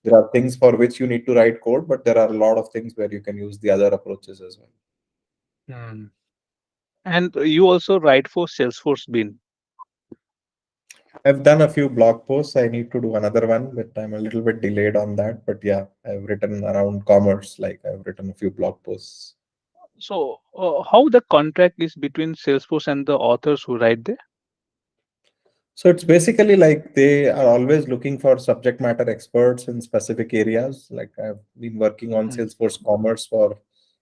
There are things for which you need to write code, but there are a lot of things where you can use the other approaches as well. Hmm. And you also write for Salesforce Bin. I've done a few blog posts. I need to do another one, but I'm a little bit delayed on that. But yeah, I've written around commerce, like I've written a few blog posts. So how the contract is between Salesforce and the authors who write there? So it's basically like they are always looking for subject matter experts in specific areas. Like I've been working on Hmm. Salesforce Commerce for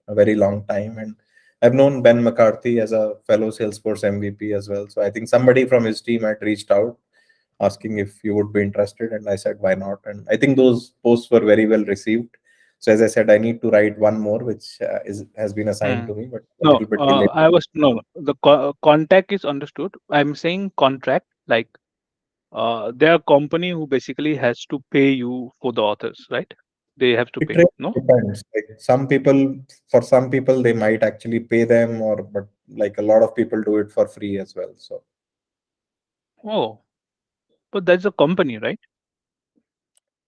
a very long time, and I've known Ben McCarthy as a fellow Salesforce MVP as well. So I think somebody from his team had reached out asking if you would be interested, and I said why not. And I think those posts were very well received. So as I said, I need to write one more, which is has been assigned Hmm. to me, but a No, little bit delayed. I was no, no. The contact is understood. I'm saying contract, like they are company who basically has to pay you for the authors, right? They have to It pay, really no? depends. Like for some people, they might actually pay them, or but like a lot of people do it for free as well. So Oh, but that's a company, right?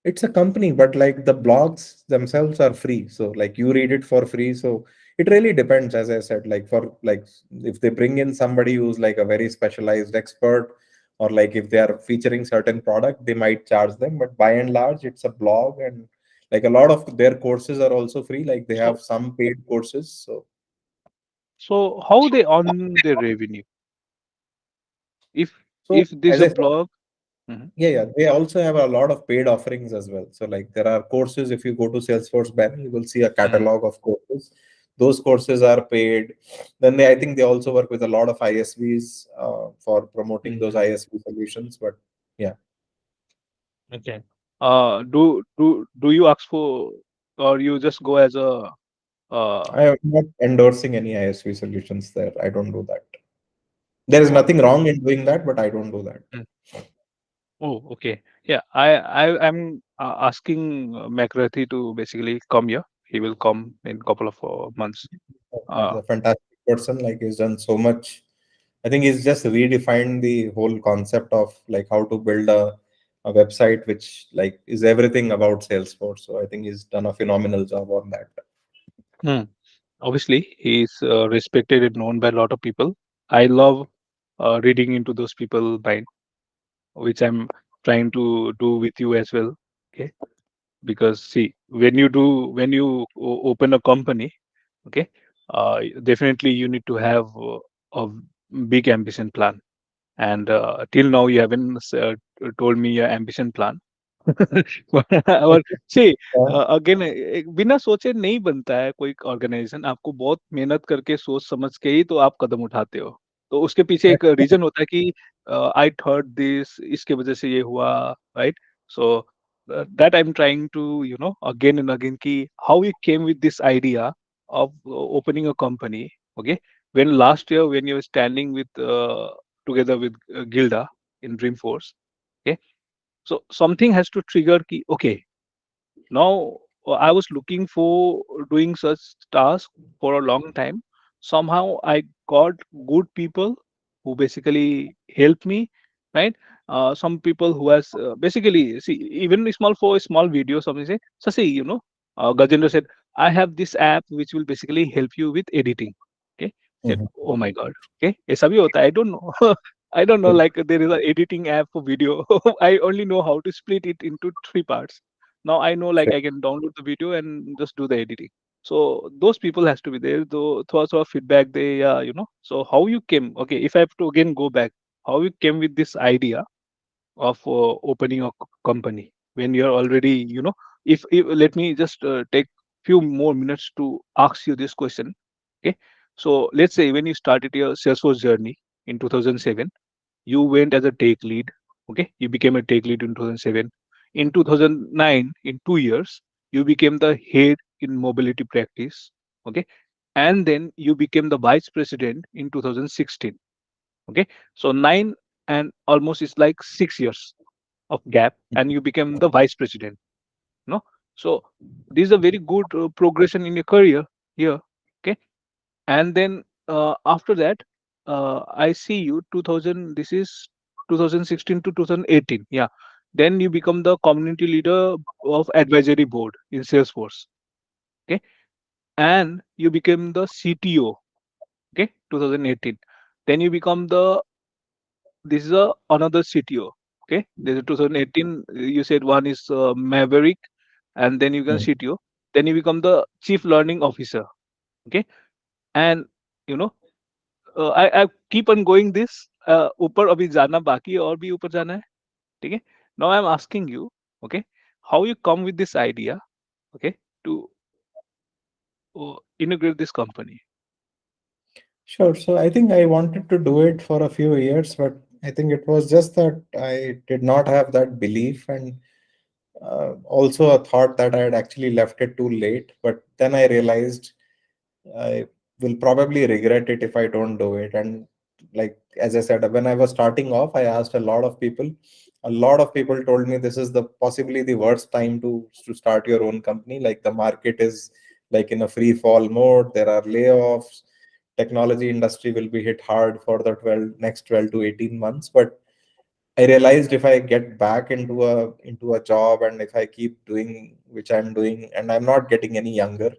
it's a company, but like the blogs themselves are free. So like you read it for free. So It really depends, as I said, like for like if they bring in somebody who's like a very specialized expert, or like if they are featuring certain product, they might charge them. But by and large, it's a blog, and like a lot of their courses are also free. Like they So have some paid courses. So so how they earn their revenue? If so there's as a I said, blog. Mhm, yeah, yeah, they also have a lot of paid offerings as well. So like there are courses. If you go to Salesforce banner, you will see a mhm, catalog of courses. Those courses are paid. Then I think they also work with a lot of ISVs for promoting those mhm. ISV solutions. But yeah, Okay. Do you ask for, or you just go as a uh I am not endorsing any ISV solutions there. I don't do that. There is oh, nothing wrong in doing that, but I don't do that. mm, oh, okay. Yeah, I'm asking McCarthy to basically come here. He will come in couple of months. He's Uh, a fantastic person. Like he's done so much. I think he's just redefined the whole concept of like how to build a website which like is everything about Salesforce. So I think he's done a phenomenal job on that. hmm. Obviously, he is respected and known by a lot of people. I love reading into those people mind, which I'm trying to do with you as well. Okay, because see, when you open a company, okay, definitely you need to have a big ambition plan. And till now, you haven't told me your ambition plan. और see Yeah. Again बिना सोचे नहीं बनता है कोई organisation. आपको बहुत मेहनत करके सोच समझ के ही तो आप कदम उठाते हो। तो उसके पीछे एक रीजन होता है कि आई थॉट दिस, इसके वजह से ये हुआ, right? So that I am trying to again and again कि how you came with this idea of opening a company. Okay, when last year when you were standing with together with Gilda in Dreamforce, okay, so something has to trigger ki okay, now I was looking for doing such task for a long time. Somehow I got good people who basically help me, right? Some people who has basically see even small for a small video something say Sasi, Gajendra said I have this app which will basically help you with editing. Okay, said Mhm. oh my god. Okay, ऐसा भी होता है? I don't know. I don't know, like there is an editing app for video. I only know how to split it into three parts. Now I know like Sure. I can download the video and just do the editing. So those people has to be there. Though thoughts or feedback, they So how you came? Okay, if I have to again go back, how you came with this idea of opening a company when you're already if let me just take few more minutes to ask you this question. Okay, so let's say when you started your Salesforce journey in 2007, you went as a tech lead. Okay, you became a tech lead in 2007. In 2009, in 2 years, you became the head in mobility practice. Okay, and then you became the vice president in 2016. Okay, so 9 and almost is like 6 years of gap, and you became the vice president. No, so this is a very good progression in your career here. Okay, and then after that I see you 2000, this is 2016 to 2018, yeah, then you become the community leader of advisory board in Salesforce. Okay, and you became the CTO. Okay, 2018, then you become the, this is a another CTO. Okay, there's a 2018, you said one is Maverick, and then you become Mhm. CTO, then you become the chief learning officer. Okay, and you know I keep on going this ऊपर अभी जाना बाकी है और भी ऊपर जाना है, ठीक है? Now I'm asking you, okay, how you come with this idea, okay, to integrate this company? Sure. So I think I wanted to do it for a few years, but I think it was just that I did not have that belief, and also a thought that I had actually left it too late. But then I realized I will probably regret it if I don't do it. And like as I said, when I was starting off, I asked a lot of people. A lot of people told me this is the possibly the worst time to start your own company. Like the market is like in a free fall mode. There are layoffs. Technology industry will be hit hard for the next 12 to 18 months. But I realized if I get back into a job, and if I keep doing which I'm doing, and I'm not getting any younger,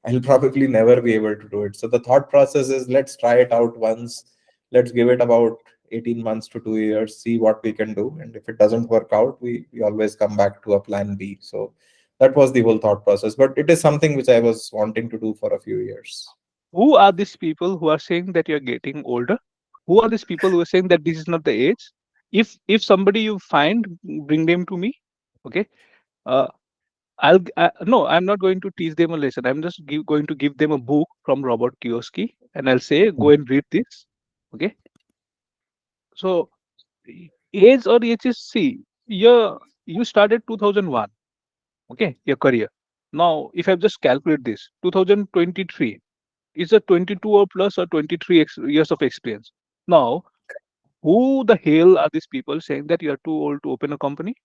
I'll probably never be able to do it. So the thought process is, let's try it out once. Let's give it about 18 months to 2 years, see what we can do. And if it doesn't work out, we always come back to a plan B. So that was the whole thought process. But it is something which I was wanting to do for a few years. Who are these people who are saying that you're getting older? Who are these people who are saying that this is not the age? If somebody you find, bring them to me. Okay. Uh, no, I'm not going to teach them a lesson. I'm just going to give them a book from Robert Kiyosaki, and I'll say, go and read this. Okay. So age or HSC, you started 2001. Okay, your career. Now, if I just calculate this, 2023 is a 22 or plus or 23 years of experience. Now, who the hell are these people saying that you are too old to open a company?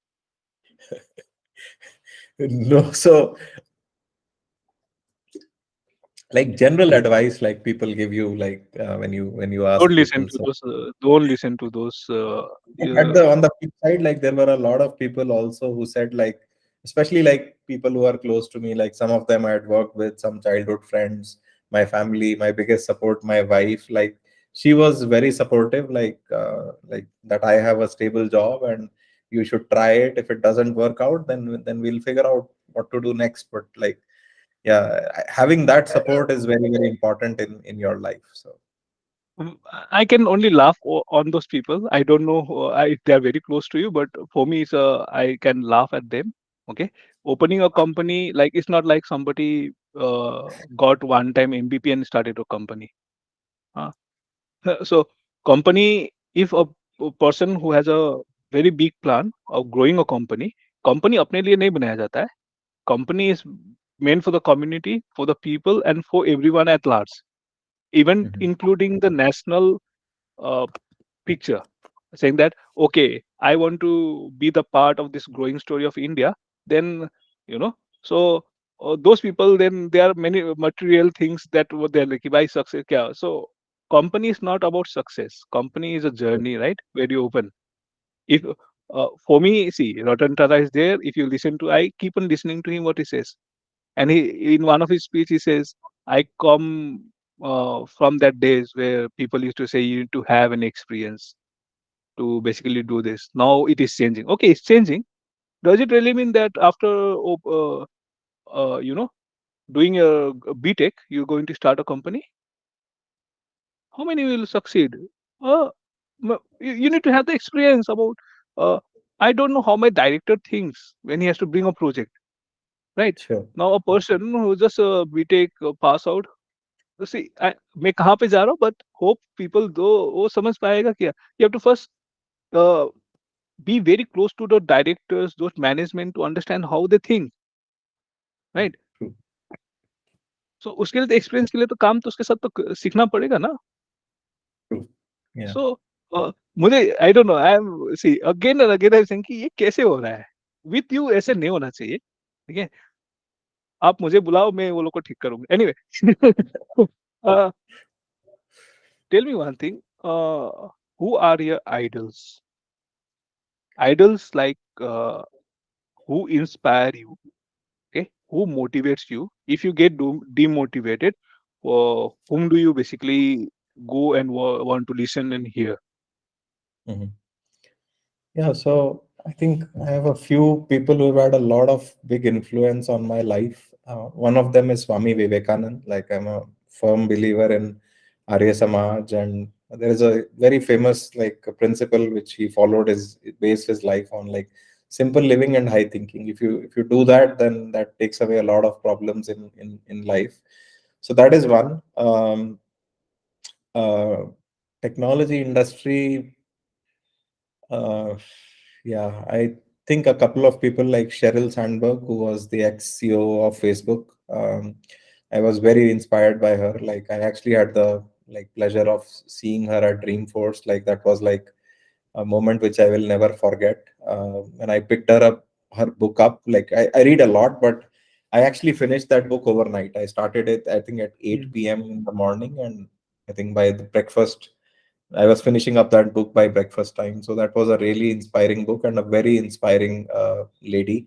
No, so like general advice, like people give you, like when you Don't ask listen people. to So those. Don't listen to those. but at the on the flip side, like there were a lot of people also who said, like, especially like people who are close to me, like some of them I had worked with, some childhood friends, my family, my biggest support, my wife, like she was very supportive, like that I have a stable job and you should try it. If it doesn't work out, then we'll figure out what to do next. But like, yeah, having that support is very, very important in your life. So I can only laugh on those people. I don't know if they are very close to you, but for me, I can laugh at them. Okay, opening a company, like, it's not like somebody got one time MVP and started a company. Uh, so company, if a person who has a very big plan of growing a company अपने लिए नहीं बनाया जाता है. Company is meant for the community, for the people, and for everyone at large, even mhm, including the national uh, picture, saying that, okay, I want to be the part of this growing story of India. Then, you know, so those people, then there are many material things that were there, like by success kya. So company is not about success. Company is a journey, right, where you open. If for me, see, Ratan Tata is there. If you listen to, I keep on listening to him what he says, and he, in one of his speech, he says, I come from that days where people used to say you need to have an experience to basically do this. Now it is changing. Okay, it's changing. Does it really mean that after you know, doing a BTech, you're going to start a company? How many will succeed? uh, you need to have the experience about uh, I don't know how my director thinks when he has to bring a project, right? sure, Now a person who just BTech pass out, सी मैं कहाँ पे जा रहा हूँ, but hope people दो वो समझ पाएगा क्या. You have to first be very close to the directors, those management, to understand how they think, right? true, So उसके लिए तो एक्सपीरियंस के लिए तो काम तो उसके साथ तो सीखना पड़ेगा ना. true. Yeah. सो मुझे I don't know, I am see again and again I think कि ये कैसे हो रहा है. विथ यू ऐसे नहीं होना चाहिए. ठीक है, आप मुझे बुलाओ, मैं वो लोग को ठीक करूंगा. Anyway, tell me one thing, who are your idols? Idols like who inspire you, okay, who motivates you. If you get demotivated, whom do you basically go and want to listen and hear? Mhm. Yeah, so I think I have a few people who have had a lot of big influence on my life. One of them is Swami Vivekanand. Like, I'm a firm believer in Arya Samaj, and there is a very famous like principle which he followed, is based his life on like simple living and high thinking. If you do that, then that takes away a lot of problems in life. So that is one. Uh, Technology industry. Uh, yeah, I think a couple of people like Sheryl Sandberg, who was the ex-CEO of Facebook. I was very inspired by her. Like, I actually had the like pleasure of seeing her at Dreamforce. Like, that was like a moment which I will never forget. When I picked her book up, like I read a lot, but I actually finished that book overnight. I started it, I think, at Mm. 8 p.m. in the morning, and I think by the breakfast I was finishing up that book by breakfast time. So that was a really inspiring book and a very inspiring lady.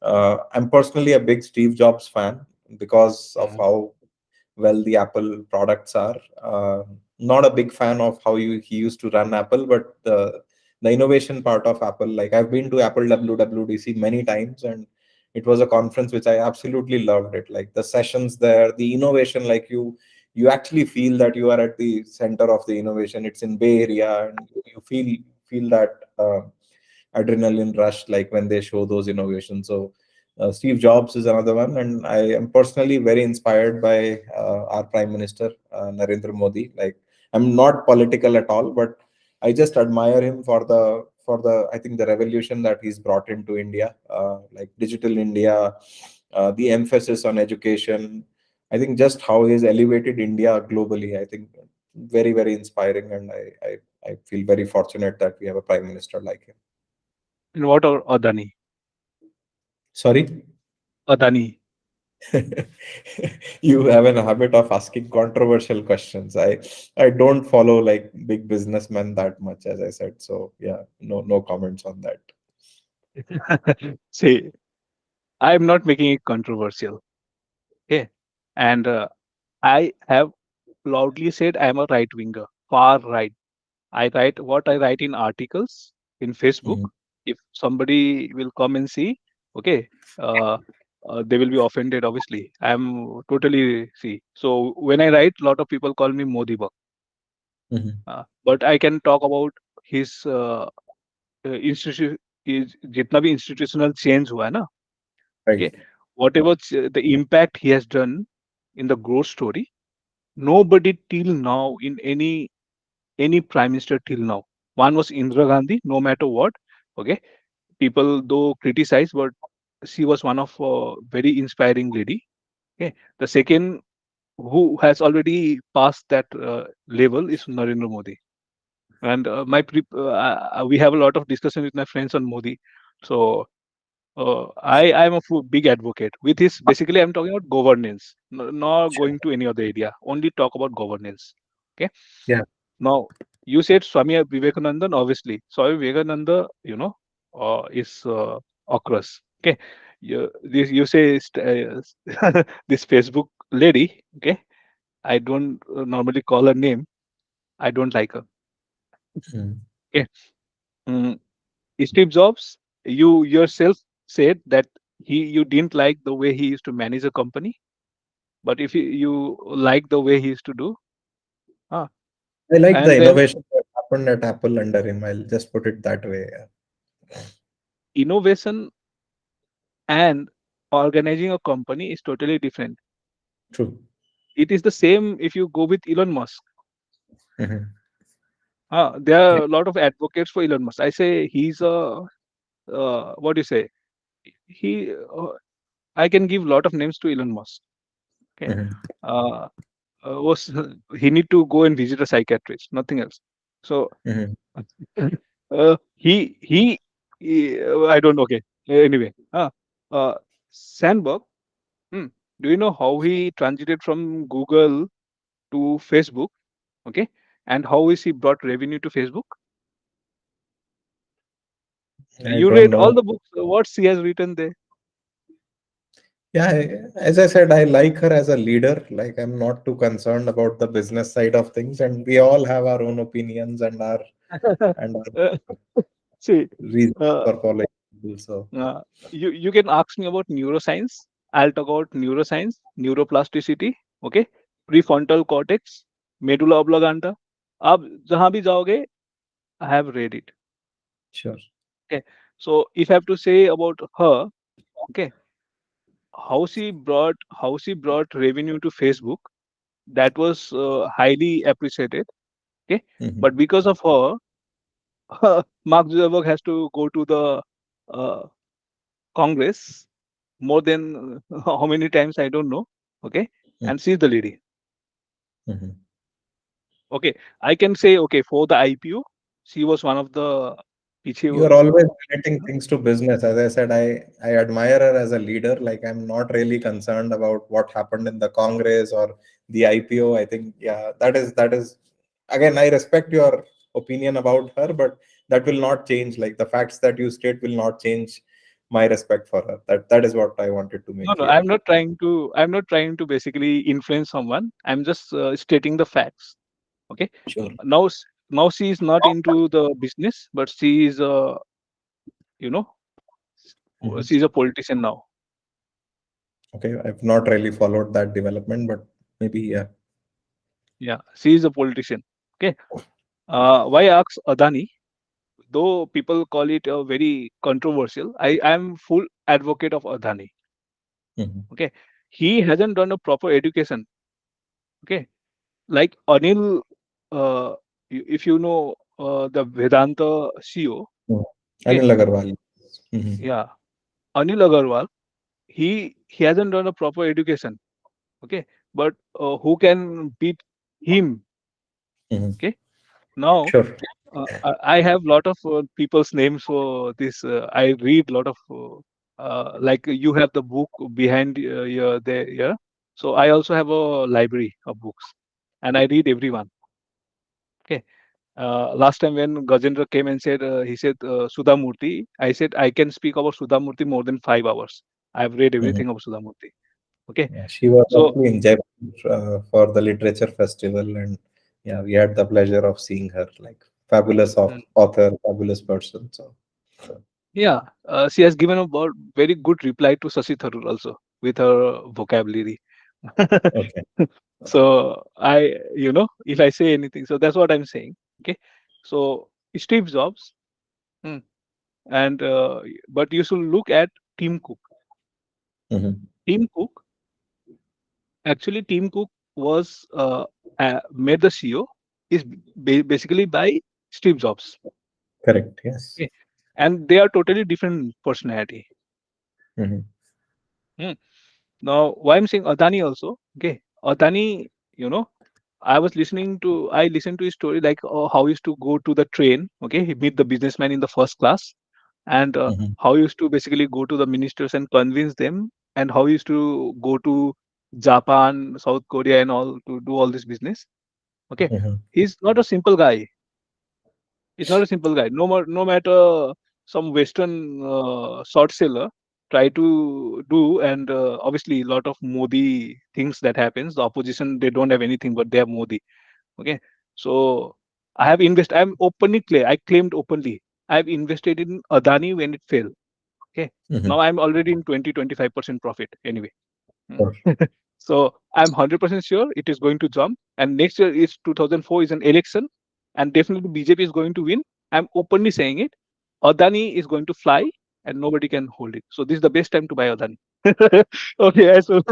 I'm personally a big Steve Jobs fan. because of Mm, how well the Apple products are. Not a big fan of how he used to run Apple, but the innovation part of Apple, like I've been to Apple WWDC many times, and it was a conference which I absolutely loved it. Like the sessions there, the innovation, like you actually feel that you are at the center of the innovation. It's in Bay Area, and you feel that adrenaline rush like when they show those innovations. So Steve Jobs is another one, and I am personally very inspired by our Prime Minister Narendra Modi. Like I'm not political at all, but I just admire him for the I think the revolution that he's brought into India, like digital India, the emphasis on education. I think just how he's elevated India globally. I think very inspiring, and I feel very fortunate that we have a prime minister like him. and what are Adani? Sorry. Adani. You have a habit of asking controversial questions. I don't follow like big businessmen that much, as I said. So yeah, no comments on that. See, I'm not making it controversial. Okay. And I have loudly said I'm a right winger, far right. I write what I write in articles in Facebook. Mhm, If somebody will come and see, okay, uh, they will be offended. Obviously, I'm totally see. So when I write, a lot of people call me Modi Bak. mhm. But I can talk about his institution, is जितना भी institutional change हुआ है ना, Right. okay, whatever the impact he has done in the growth story, nobody till now in any prime minister till now. One was Indira Gandhi, no matter what. Okay, people though criticize, but she was one of very inspiring lady. Okay, the second who has already passed that level is Narendra Modi. And we have a lot of discussion with my friends on Modi. So I am a big advocate. With his basically, I'm talking about governance, not Sure. going to any other area. Only talk about governance. Okay. Yeah. Now, you said Swami Vivekananda, obviously. Swami Vivekananda, is Oculus. Okay. You say this Facebook lady, okay. I don't normally call her name. I don't like her. Mhm. Okay. Mm, Steve Jobs, you yourself said that you didn't like the way he used to manage a company, but if you like the way he used to do, ah, I like the and then innovation that happened at Apple under him. I'll just put it that way. Yeah. innovation and organizing a company is totally different. True. It is the same if you go with Elon Musk. Mhm. There Yeah. are a lot of advocates for Elon Musk. I say he's a what do you say? He I can give a lot of names to Elon Musk. Okay, Mhm. uh, was he need to go and visit a psychiatrist, nothing else. So Mhm. he I don't know. Okay, anyway, uh, Sandberg. Hmm. Do you know how he transited from Google to Facebook? Okay, and how is he brought revenue to Facebook? I You don't read all know. the books. What he has written there. Yeah, as I said, I like her as a leader. Like I'm not too concerned about the business side of things, and we all have our own opinions and our Uh, See, reasons uh, for following people. So uh, you can ask me about neuroscience. I'll talk about neuroscience, neuroplasticity. Okay, prefrontal cortex, medulla oblongata. आप जहां भी जाओगे, I have read it. sure. Okay, so if I have to say about her, okay, how she brought revenue to Facebook, that was highly appreciated. Okay, Mhm. but because of her, Mark Zuckerberg has to go to the uh, Congress more than how many times I don't know. Okay, Mhm. and she's the lady. Mhm. Okay, I can say okay for the IPO, she was one of the. पीछे You are always वो- relating things to business. As I said, I admire her as a leader. Like I'm not really concerned about what happened in the Congress or the IPO. I think yeah, that is again I respect your opinion about her, but that will not change. Like the facts that you state will not change my respect for her. That is what I wanted to No, make no, clear. I'm not trying to basically influence someone. I'm just stating the facts. Okay. Sure. Now she is not into the business, but she is you know, Mhm. she's a politician now. Okay, I've not really followed that development, but maybe yeah. Yeah, she is a politician. Okay. Why ask Adani? Though people call it very controversial, I am full advocate of Adani. Mhm. Okay. He hasn't done a proper education. Okay. Like Anil, uh, if you know the Vedanta CEO. Mhm. Okay. Anil Agarwal. Mhm. Yeah. Anil Agarwal, he hasn't done a proper education. Okay. But who can beat him? Mhm. Okay. Now, Sure. I have lot of people's names for this. I read lot of like you have the book behind your there. Yeah. So I also have a library of books, and I read everyone. Okay. Last time when Gajendra came and said he said Sudha Murthy, I said I can speak about Sudha Murthy more than 5 hours. I've read Mhm. everything of Sudha Murthy. Okay. Yeah, she was So actually in Jaipur for the literature festival, and yeah, we had the pleasure of seeing her. Like fabulous mm, author, fabulous person. So yeah, she has given a very good reply to Shashi Tharoor also with her vocabulary. okay. So if I say anything, so that's what I'm saying. Okay. So Steve Jobs, mm, and but you should look at Tim Cook. Mhm. Tim Cook, actually, Tim Cook was made the CEO is basically by Steve Jobs. Correct. Yes. Okay. And they are totally different personality. Mhm. Hmm. Now, why I'm saying Adani also, okay, Adani, you know, I listened to his story like how he used to go to the train, okay, he meet the businessman in the first class, and Mhm. how he used to basically go to the ministers and convince them, and how he used to go to Japan, South Korea, and all to do all this business. Okay, Mhm. he's not a simple guy. He's not a simple guy. No matter some Western short seller try to do, and obviously a lot of Modi things that happens. The opposition they don't have anything, but they have Modi. Okay, so I'm openly I claimed openly. I've invested in Adani when it fell. Okay, Mhm. now I'm already in 20-25% profit anyway. Mm. Sure. So I'm 100% sure it is going to jump. And next year is 2004 is an election, and definitely BJP is going to win. I'm openly saying it. Adani is going to fly, and nobody can hold it. So this is the best time to buy Adani. Okay, so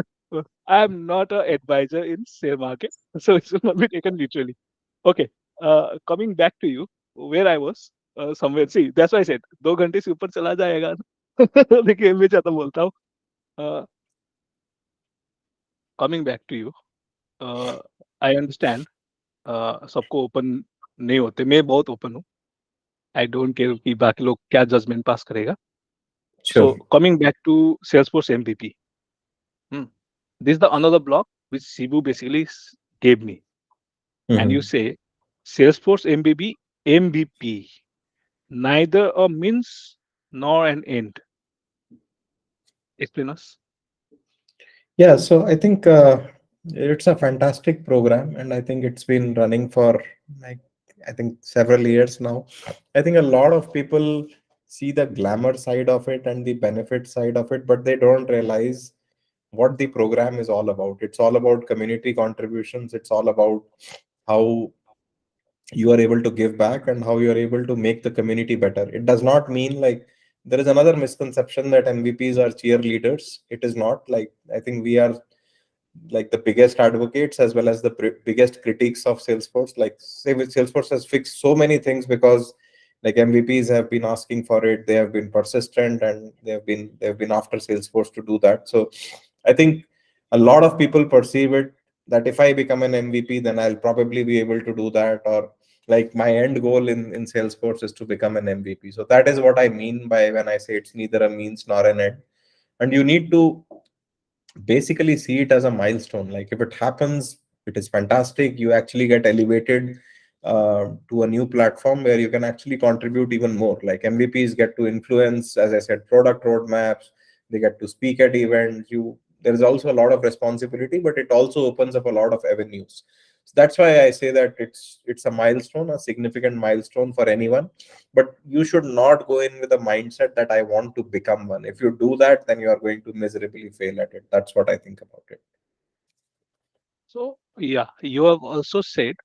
I'm not an advisor in share market, so it should not be taken literally. Okay, coming back to you, where I was somewhere. See, that's why I said 2 घंटे से ऊपर चला जाएगा. देखिए मैं ज्यादा बोलता हूँ. Uh, Coming back to you, I understand सबको ओपन नहीं होते. मैं बहुत ओपन हूँ. आई डोंट केयर कि बाकी लोग क्या जजमेंट पास करेगा. So Sure. Coming back to Salesforce MVP, this is the another block which Shibu basically gave me, and you Mhm. say Salesforce MVP neither a means nor an end. Explain us. Yeah, so I think it's a fantastic program, and I think it's been running for like I think several years now. I think a lot of people see the glamour side of it and the benefit side of it, but they don't realize what the program is all about. It's all about community contributions. It's all about how you are able to give back and how you are able to make the community better. It does not mean like there is another misconception that MVPs are cheerleaders. It is not like I think we are like the biggest advocates as well as the biggest critiques of Salesforce. Like say with Salesforce has fixed so many things because like MVPs have been asking for it, they have been persistent, and they've been after Salesforce to do that. So I think a lot of people perceive it that if I become an MVP, then I'll probably be able to do that, or like my end goal in Salesforce is to become an MVP. So that is what I mean by when I say it's neither a means nor an end. And you need to basically see it as a milestone. Like if it happens, it is fantastic, you actually get elevated, to a new platform where you can actually contribute even more. Like MVPs get to influence, as I said, product roadmaps. They get to speak at events. You There is also a lot of responsibility, but it also opens up a lot of avenues. So that's why I say that it's a milestone, a significant milestone for anyone. But you should not go in with a mindset that I want to become one. If you do that, then you are going to miserably fail at it. That's what I think about it. So yeah, you have also said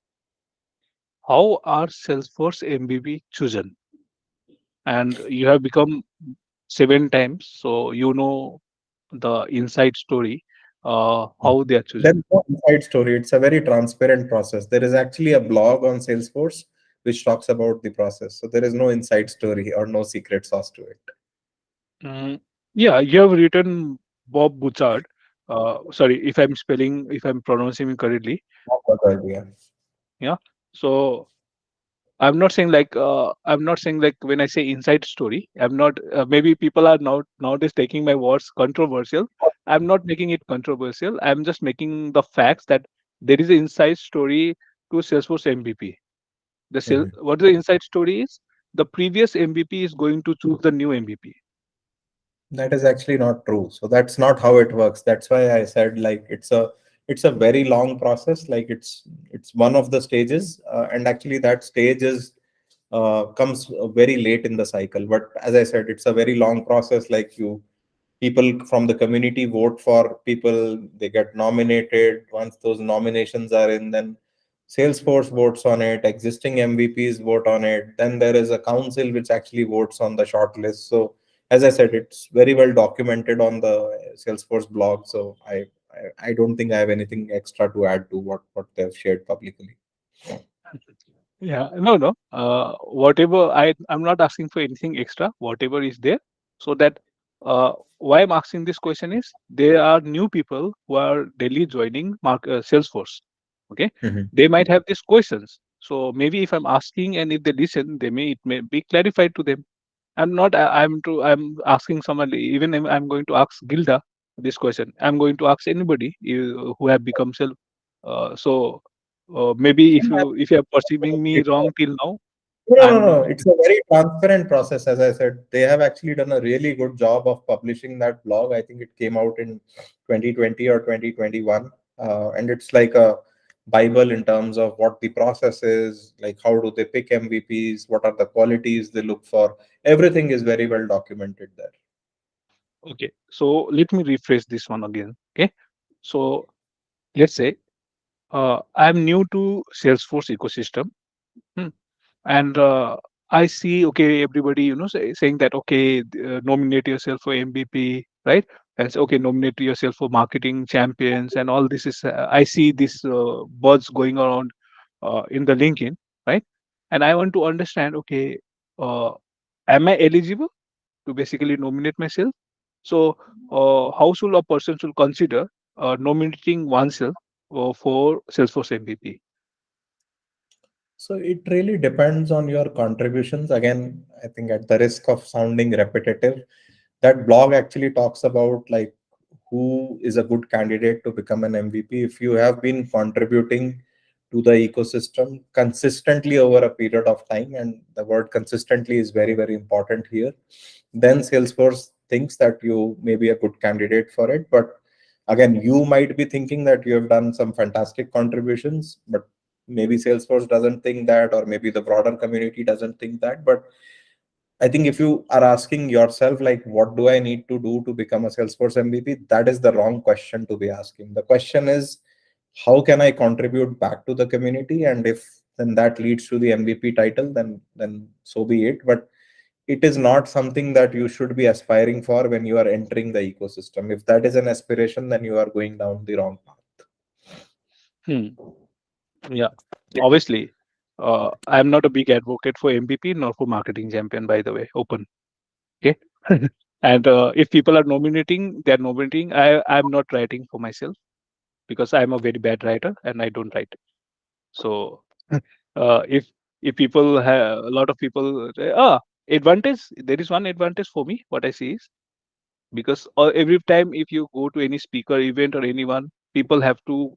how are Salesforce MVP chosen, and you have become 7 times, so you know the inside story, how they are There's chosen. no inside story. It's a very transparent process. There is actually a blog on Salesforce which talks about the process. So there is no inside story or no secret sauce to it. Mm, yeah, you have written Bob Bouchard. Sorry if I'm pronouncing it correctly. Not the idea. Yeah. So I'm not saying like when I say inside story, I'm not. Maybe people are now nowadays taking my words controversial. I'm not making it controversial. I'm just making the facts that there is an inside story to Salesforce MVP. Mhm. What the inside story is? The previous MVP is going to choose the new MVP. That is actually not true. So that's not how it works. That's why I said like it's a very long process. Like it's one of the stages, and actually that stage is comes very late in the cycle. But as I said, it's a very long process. Like you people from the community vote for people, they get nominated. Once those nominations are in, then Salesforce votes on it, existing MVPs vote on it, then there is a council which actually votes on the shortlist. So as I said, it's very well documented on the Salesforce blog. So I don't think I have anything extra to add to what they've shared publicly. Yeah, no, no. Whatever I'm not asking for anything extra. Whatever is there, so that why I'm asking this question is there are new people who are daily joining Salesforce. Okay, Mhm. they might have these questions. So maybe if I'm asking and if they listen, it may be clarified to them. I'm not. I'm asking someone. Even if I'm going to ask Gilda this question. I'm going to ask anybody who have become self. So maybe if you are perceiving me wrong till now, No, no, I'm no. It's a very transparent process. As I said, they have actually done a really good job of publishing that blog. I think it came out in 2020 or 2021. And it's like a Bible in terms of what the process is, like how do they pick MVPs, what are the qualities they look for. Everything is very well documented there. okay. So let me rephrase this one again. Okay. So let's say I'm new to Salesforce ecosystem. Hmm. And I see, okay, everybody, saying that, okay, nominate yourself for MVP, right? And say, okay, nominate yourself for marketing champions, and all this is. I see this buzz going around in the LinkedIn, right? And I want to understand, okay, uh, am I eligible to basically nominate myself? So, how should a person should consider nominating oneself for Salesforce MVP? So it really depends on your contributions. Again, I think at the risk of sounding repetitive, that blog actually talks about like who is a good candidate to become an MVP. If you have been contributing to the ecosystem consistently over a period of time, and the word consistently is very, very important here, then Salesforce thinks that you may be a good candidate for it. But again, you might be thinking that you have done some fantastic contributions, but maybe Salesforce doesn't think that, or maybe the broader community doesn't think that. But I think if you are asking yourself, like, what do I need to do to become a Salesforce MVP? That is the wrong question to be asking. The question is, how can I contribute back to the community? And if then that leads to the MVP title, then so be it. But it is not something that you should be aspiring for when you are entering the ecosystem. If that is an aspiration, then you are going down the wrong path. Hmm. Yeah, obviously, I'm not a big advocate for MVP nor for marketing champion, by the way, open. Okay. And if people are nominating, they're nominating. I'm not writing for myself because I'm a very bad writer and I don't write. So if people have a lot of people, advantage, there is one advantage for me. What I see is because every time if you go to any speaker event or anyone, people have to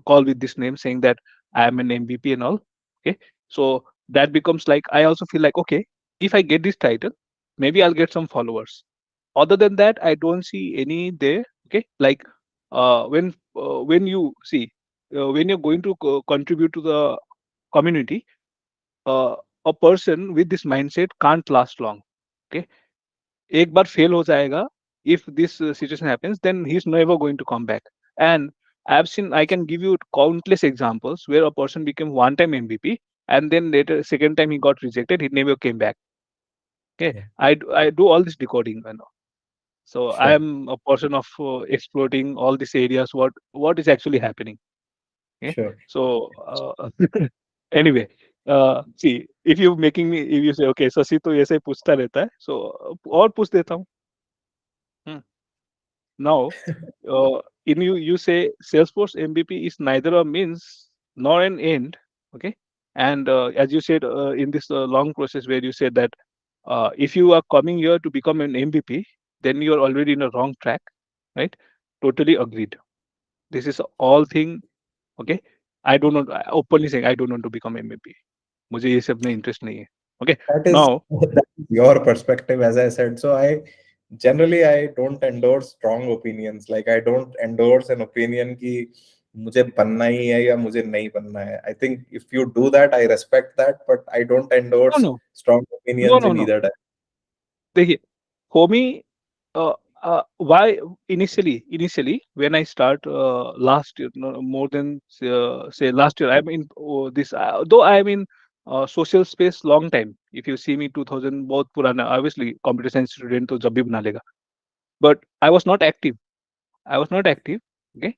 call with this name saying that I am an MVP and all. Okay, so that becomes like, I also feel like, okay, if I get this title, maybe I'll get some followers. Other than that, I don't see any there. Okay, like when you see, when you're going to contribute to the community, uh, a person with this mindset can't last long. Okay, एक बार fail हो जाएगा, if this situation happens, then he's never going to come back. And I can give you countless examples where a person became one time MVP, and then later second time he got rejected, he never came back. Okay, Yeah, I do all this decoding, you know. So I sure, am a person of exploring all these areas, what is actually happening. Okay, sure. so anyway, see, if you say okay, Sasi तो ऐसे ही पूछता रहता है, so और पूछ देता हूँ. Hmm. Now, in you say Salesforce MVP is neither a means nor an end. Okay, and as you said in this long process where you said that if you are coming here to become an MVP, then you are already in a wrong track, right? Totally agreed. This is all thing. Okay, I don't know. Openly saying I don't want to become MVP. मुझे ये सब में interest नहीं है. Okay, That is now. that is your perspective, as I said. So I don't endorse strong opinions. Like I don't endorse an opinion कि मुझे बनना ही है या मुझे नहीं बनना है. I think if you do that, I respect that, but I don't No, endorse no, strong no, opinions no, in no. either direction. देखिए, for me, why initially when I start last year, no, more than say last year, I'm in this though I'm in social space long time. If you see me 2000 बहुत पुराना, obviously computer science student तो जब भी बना लेगा. But I was not active. I was not active. Okay.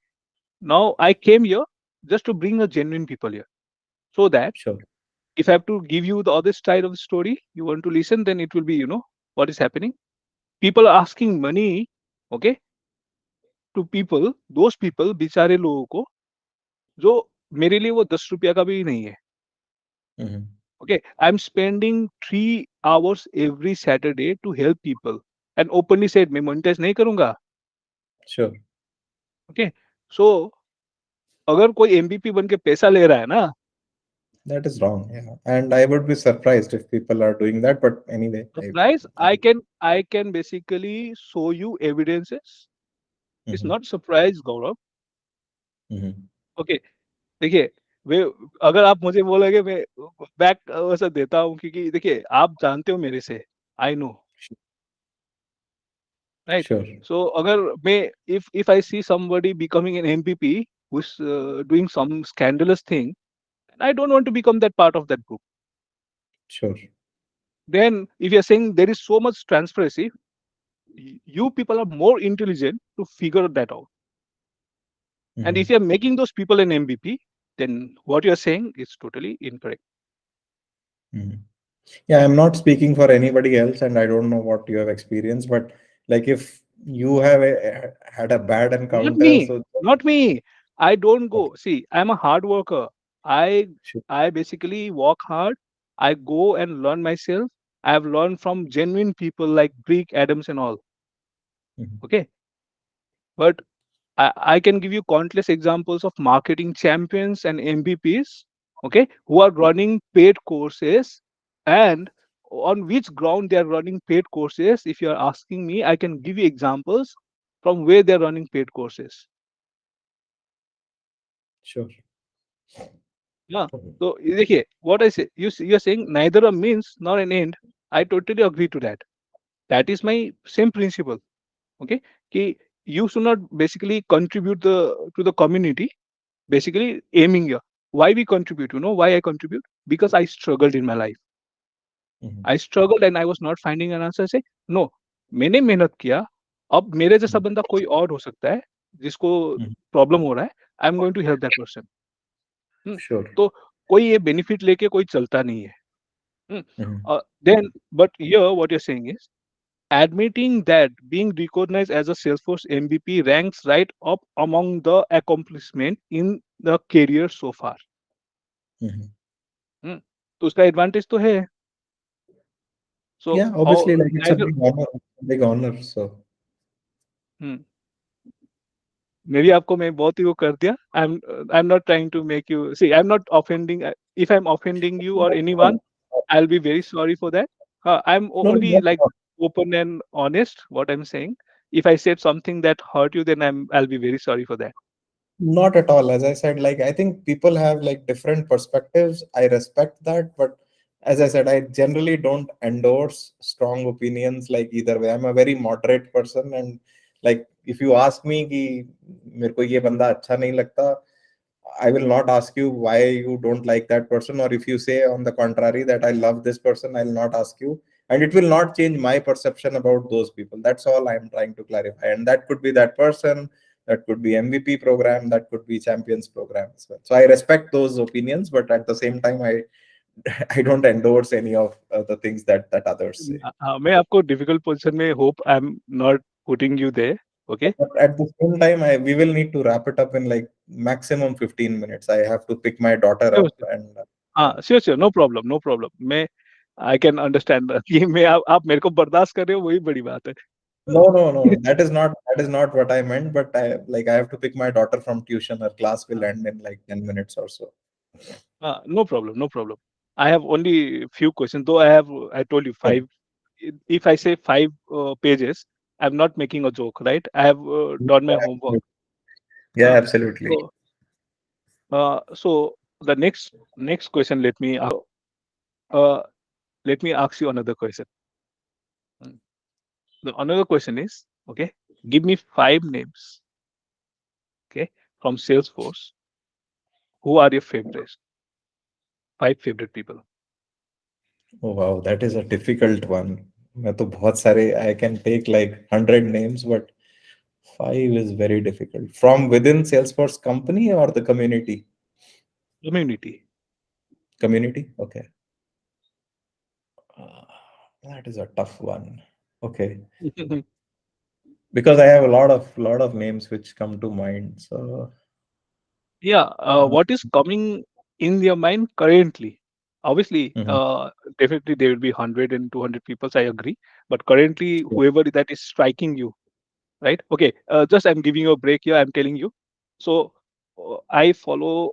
Now I came here just to bring a genuine people here, so that Sure. if I have to give you the other side of the story, you want to listen, then it will be, what is happening. People are asking money, okay, to people, those people, बेचारे लोगों को, जो मेरे लिए वो 10 रुपया का भी नहीं है. Mhm. Okay, I'm spending 3 hours every Saturday to help people, and openly said मैं monetize नहीं करूंगा. Sure. Okay, so अगर कोई MVP बन के पैसा ले रहा है ना, That is wrong. Yeah. And I would be surprised if people are doing that. But anyway, the price I can basically show you evidences. It's Mhm. not surprise, Gaurav. Mhm. Okay, देखिए, वे अगर आप मुझे बोलोगे, मैं back वैसा देता हूँ, क्योंकि देखिए आप जानते हो मेरे से, I know, Sh- right. Sure. सो अगर मैं, if I see somebody becoming an MVP who's doing some scandalous thing, I don't want to become that part of that group. Sure. Then if you're saying there is so much transparency, you people are more intelligent to figure that out. And if Mhm. you're making those people an MVP, then what you're saying is totally incorrect. Mhm. Yeah, I'm not speaking for anybody else, and I don't know what you have experienced, but like if you have had a bad Not encounter, me. so Not me. I don't okay, go. See, I'm a hard worker. I sure. I basically work hard. I go and learn myself. I've learned from genuine people like Greek, Adams, and all. Mhm. Okay. But I can give you countless examples of marketing champions and MVPs, okay, who are running paid courses, and on which ground they are running paid courses. If you are asking me, I can give you examples from where they are running paid courses. Sure. Yeah. So देखिए, what I say, you're saying neither a means nor an end. I totally agree to that. That is my same principle. Okay, कि you should not basically contribute to the community. Basically aiming here. Why we contribute? You know why I contribute? Because I struggled in my life. Mhm. I struggled and I was not finding an answer. Say no, मैंने मेहनत किया. अब मेरे जैसा Mhm. बंदा कोई और हो सकता है जिसको Mhm. प्रॉब्लम हो रहा है. I am going to help that person. Sure. तो कोई ये बेनिफिट लेके कोई चलता नहीं है. Hmm. Mhm. Then, but here, what you're saying is admitting that being recognized as a Salesforce MVP ranks right up among the accomplishment in the career so far. Mhm. Hmm. तो उसका advantage तो है. So, Yeah, obviously, like it's a neither. big honor, big honor. So Hmm. May be आपको मैं बहुत ही वो कर दिया. I'm not trying to make you see. I'm not offending. If I'm offending you or anyone, I'll be very sorry for that. No, Only no, like open and honest. What I'm saying. If I said something that hurt you, then I'll be very sorry for that. not at all. As I said, like I think people have like different perspectives. I respect that, but as I said, I generally don't endorse strong opinions like either way. I'm a very moderate person, and like if you ask me कि मेरे को ये बंदा अच्छा नहीं लगता, I will not ask you why you don't like that person, or if you say on the contrary that I love this person, I'll not ask you, and it will not change my perception about those people. That's all I'm trying to clarify, and that could be that person, that could be MVP program, that could be champions program as well. So I respect those opinions, but at the same time, I I don't endorse any of the things that others say. मैं आपको difficult position में hope I'm not putting you there. Okay. But at the same time, we will need to wrap it up in like maximum 15 minutes. I have to pick my daughter Sure, up, sure. and हाँ, sure sure, no problem, no problem. मैं I can understand कि मैं आप मेरे को बर्दाश्त कर रहे हो, वही बड़ी बात है. no, no, no. That is not what I meant. But I have to pick my daughter from tuition. Her class will end in like 10 minutes or so. No problem, no problem. I have only few questions, though I told you Yeah, five. If I say five pages, I'm not making a joke, right? I have done my homework. absolutely. Yeah, Uh, absolutely. so the next question, uh, let me ask you another question. Mm. The another question is, okay, give me five names, okay, from Salesforce. Who are your favorites? Five favorite people. Oh wow, that is a difficult one. मैं तो बहुत सारे I can take like 100 names, but five is very difficult. From within Salesforce company or the community? Community. Community. Okay. Uh, that is a tough one. Okay, because I have a lot of names which come to mind. So Yeah, uh, what is coming in your mind currently? Obviously, mhm. definitely there will be 100 and 200 people, I agree. But currently, whoever that is striking you, right? Okay, just I'm giving you a break here. I'm telling you. So I follow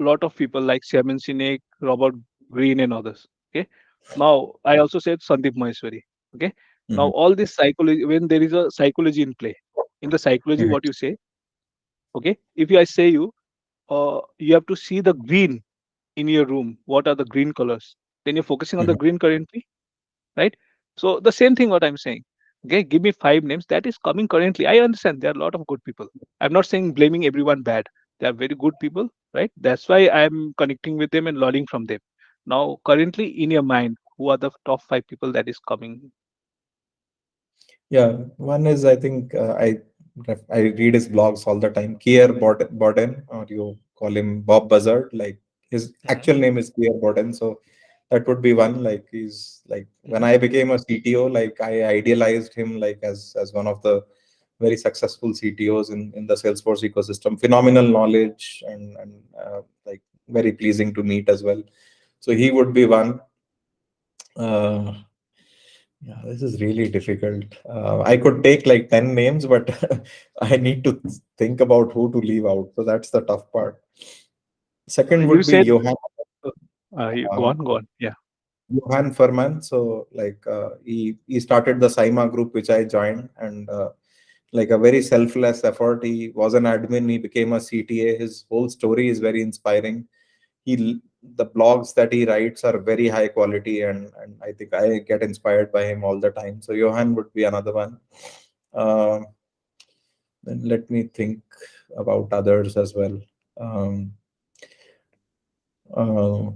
a lot of people like Simon Sinek, Robert Greene, and others. Okay. Now I also said Sandeep Maheshwari. Okay. Now Mhm. all this psychology, when there is a psychology in play, in the psychology, Mhm. what you say, okay, if I say you have to see the green in your room. What are the green colors? Then you're focusing on the Mhm. green currently, right? So the same thing what I'm saying. Okay, give me five names that is coming currently. I understand there are a lot of good people. I'm not saying blaming everyone bad. They are very good people, right? That's why I'm connecting with them and learning from them. Now, currently in your mind, who are the top five people that is coming? Yeah, one is I think I read his blogs all the time. Kier Borden, or you call him Bob Buzzard. Like his Mhm, actual name is Kier Borden, so that would be one. Like he's like when mhm. I became a CTO, like I idealized him like as one of the very successful CTOs in the Salesforce ecosystem. Phenomenal knowledge and like very pleasing to meet as well. So he would be one. Uh, Yeah, this is really difficult. I could take like 10 names, but I need to think about who to leave out. So that's the tough part. Second You would be said, go Uh, on, go on. Yeah. Johan Furman. So like he started the Saima group, which I joined, and like a very selfless effort. He was an admin. He became a CTA. His whole story is very inspiring. The blogs that he writes are very high quality, and I think I get inspired by him all the time. So Johan would be another one. Uh, then let me think about others as well. Um, uh,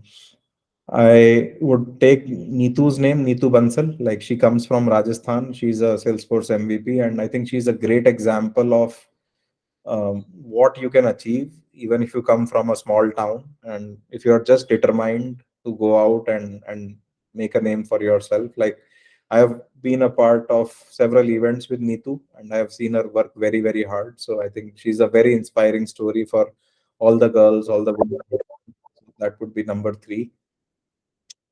I would take Neetu's name, Neetu Bansal. Like she comes from Rajasthan. She's a Salesforce MVP, and I think she's a great example of what you can achieve even if you come from a small town, and if you are just determined to go out and make a name for yourself. Like I have been a part of several events with Neetu, and I have seen her work very very hard. So I think she's a very inspiring story for all the girls, all the women. That would be number three.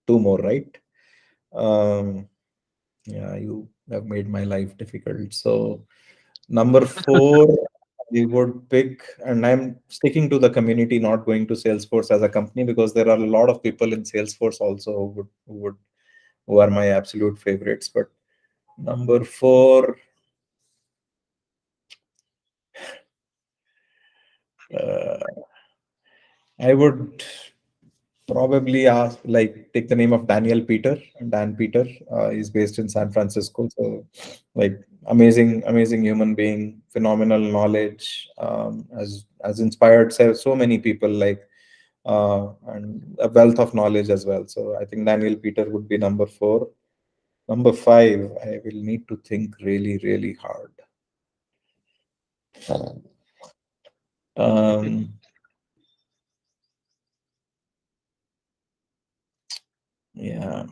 Two more, right? um yeah, you have made my life difficult. So number four, I would pick, and I'm sticking to the community, not going to Salesforce as a company, because there are a lot of people in Salesforce also who are my absolute favorites. But number four, uh, I would probably ask, like, take the name of Daniel Peter. Dan Peter is based in San Francisco. So, like, amazing human being, phenomenal knowledge, has inspired so many people, like, and a wealth of knowledge as well. So, I think Daniel Peter would be number four. Number five, I will need to think really hard. Um, yeah,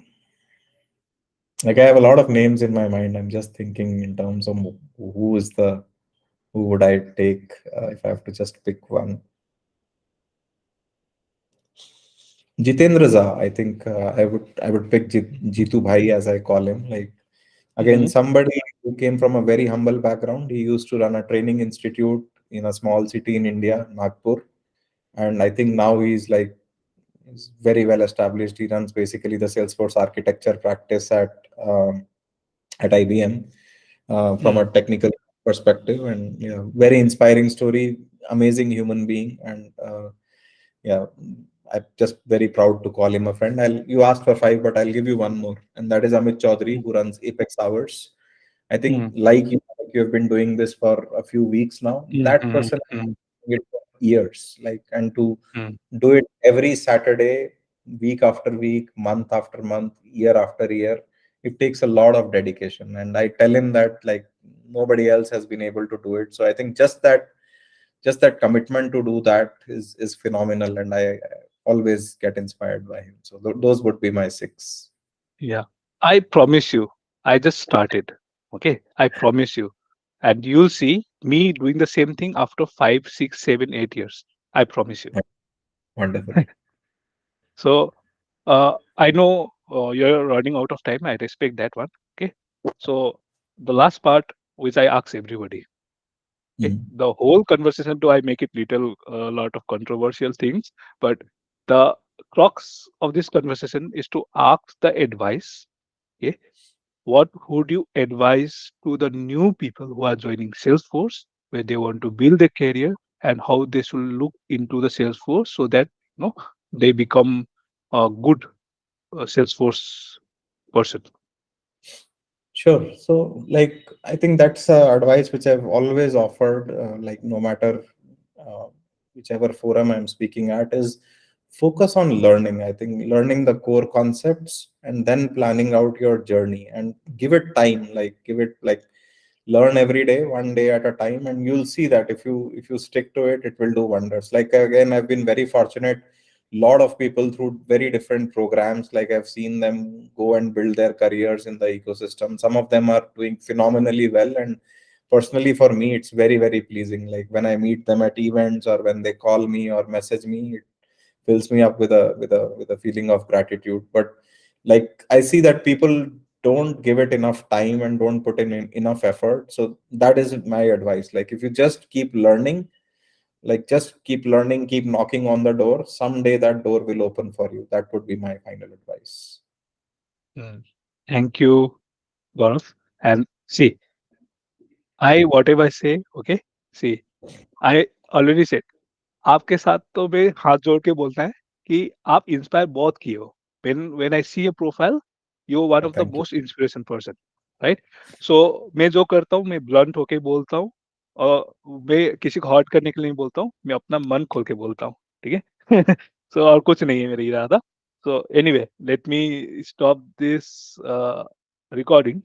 like I have a lot of names in my mind. I'm just thinking in terms of who is the who would I take if I have to just pick one? Jitendra Jha, I think I would pick Jitu Bhai, as I call him. Like, again, Hmm. somebody who came from a very humble background. He used to run a training institute in a small city in India, Nagpur, and I think now he's very well established. He runs basically the Salesforce architecture practice at IBM from a Hmm. technical perspective, and yeah, very inspiring story. Amazing human being, and yeah, I'm just very proud to call him a friend. You asked for five, but I'll give you one more, and that is Amit Chaudhary, who runs Apex Hours. I think, Hmm. like you have been doing this for a few weeks now. Hmm. That Hmm. person has Hmm. been doing it for years, like, and to Hmm. do it every Saturday, week after week, month after month, year after year. It takes a lot of dedication. And I tell him that, like, nobody else has been able to do it. So I think just that commitment to do that is phenomenal. And I always get inspired by him. So those would be my six. Yeah. I promise you, I just started. Okay. I promise you. And you'll see me doing the same thing after 5, 6, 7, 8 years. I promise you. Wonderful. So I know you're running out of time. I respect that one. Okay. So the last part, which I ask everybody. Okay. Mhm. The whole conversation, do I make it little a lot of controversial things, but the crux of this conversation is to ask the advice. Okay. What would you advise to the new people who are joining Salesforce, where they want to build their career, and how they should look into the Salesforce so that they become a good Salesforce person? Sure. So, like, I think that's advice which I've always offered, like, no matter uh, whichever forum I'm speaking at, is focus on learning. I think learning the core concepts and then planning out your journey, and give it time. Like, give it, like, learn every day, one day at a time, and you'll see that if you stick to it, it will do wonders. Like, again, I've been very fortunate. Lot of people through very different programs, like, I've seen them go and build their careers in the ecosystem. Some of them are doing phenomenally well, and personally for me, it's very pleasing. Like, when I meet them at events, or when they call me or message me, fills me up with a feeling of gratitude. But, like, I see that people don't give it enough time and don't put in enough effort. So that is my advice. Like, if you just keep learning, like, just keep learning, keep knocking on the door, someday that door will open for you. That would be my final advice. Mm. Thank you, Gaurav. And see, I whatever I say, okay. See, I already said आपके साथ तो मैं हाथ जोड़ के बोलता है कि आप इंस्पायर बहुत किए हो. When I see a profile, you're one of the Thank you. most inspiration person, right? So मैं जो करता हूँ मैं blunt होके बोलता हूँ और मैं किसी को हर्ट करने के लिए नहीं बोलता हूँ, मैं अपना मन खोल के बोलता हूँ, ठीक है? So और कुछ नहीं है मेरा इरादा. So anyway, let me stop this recording.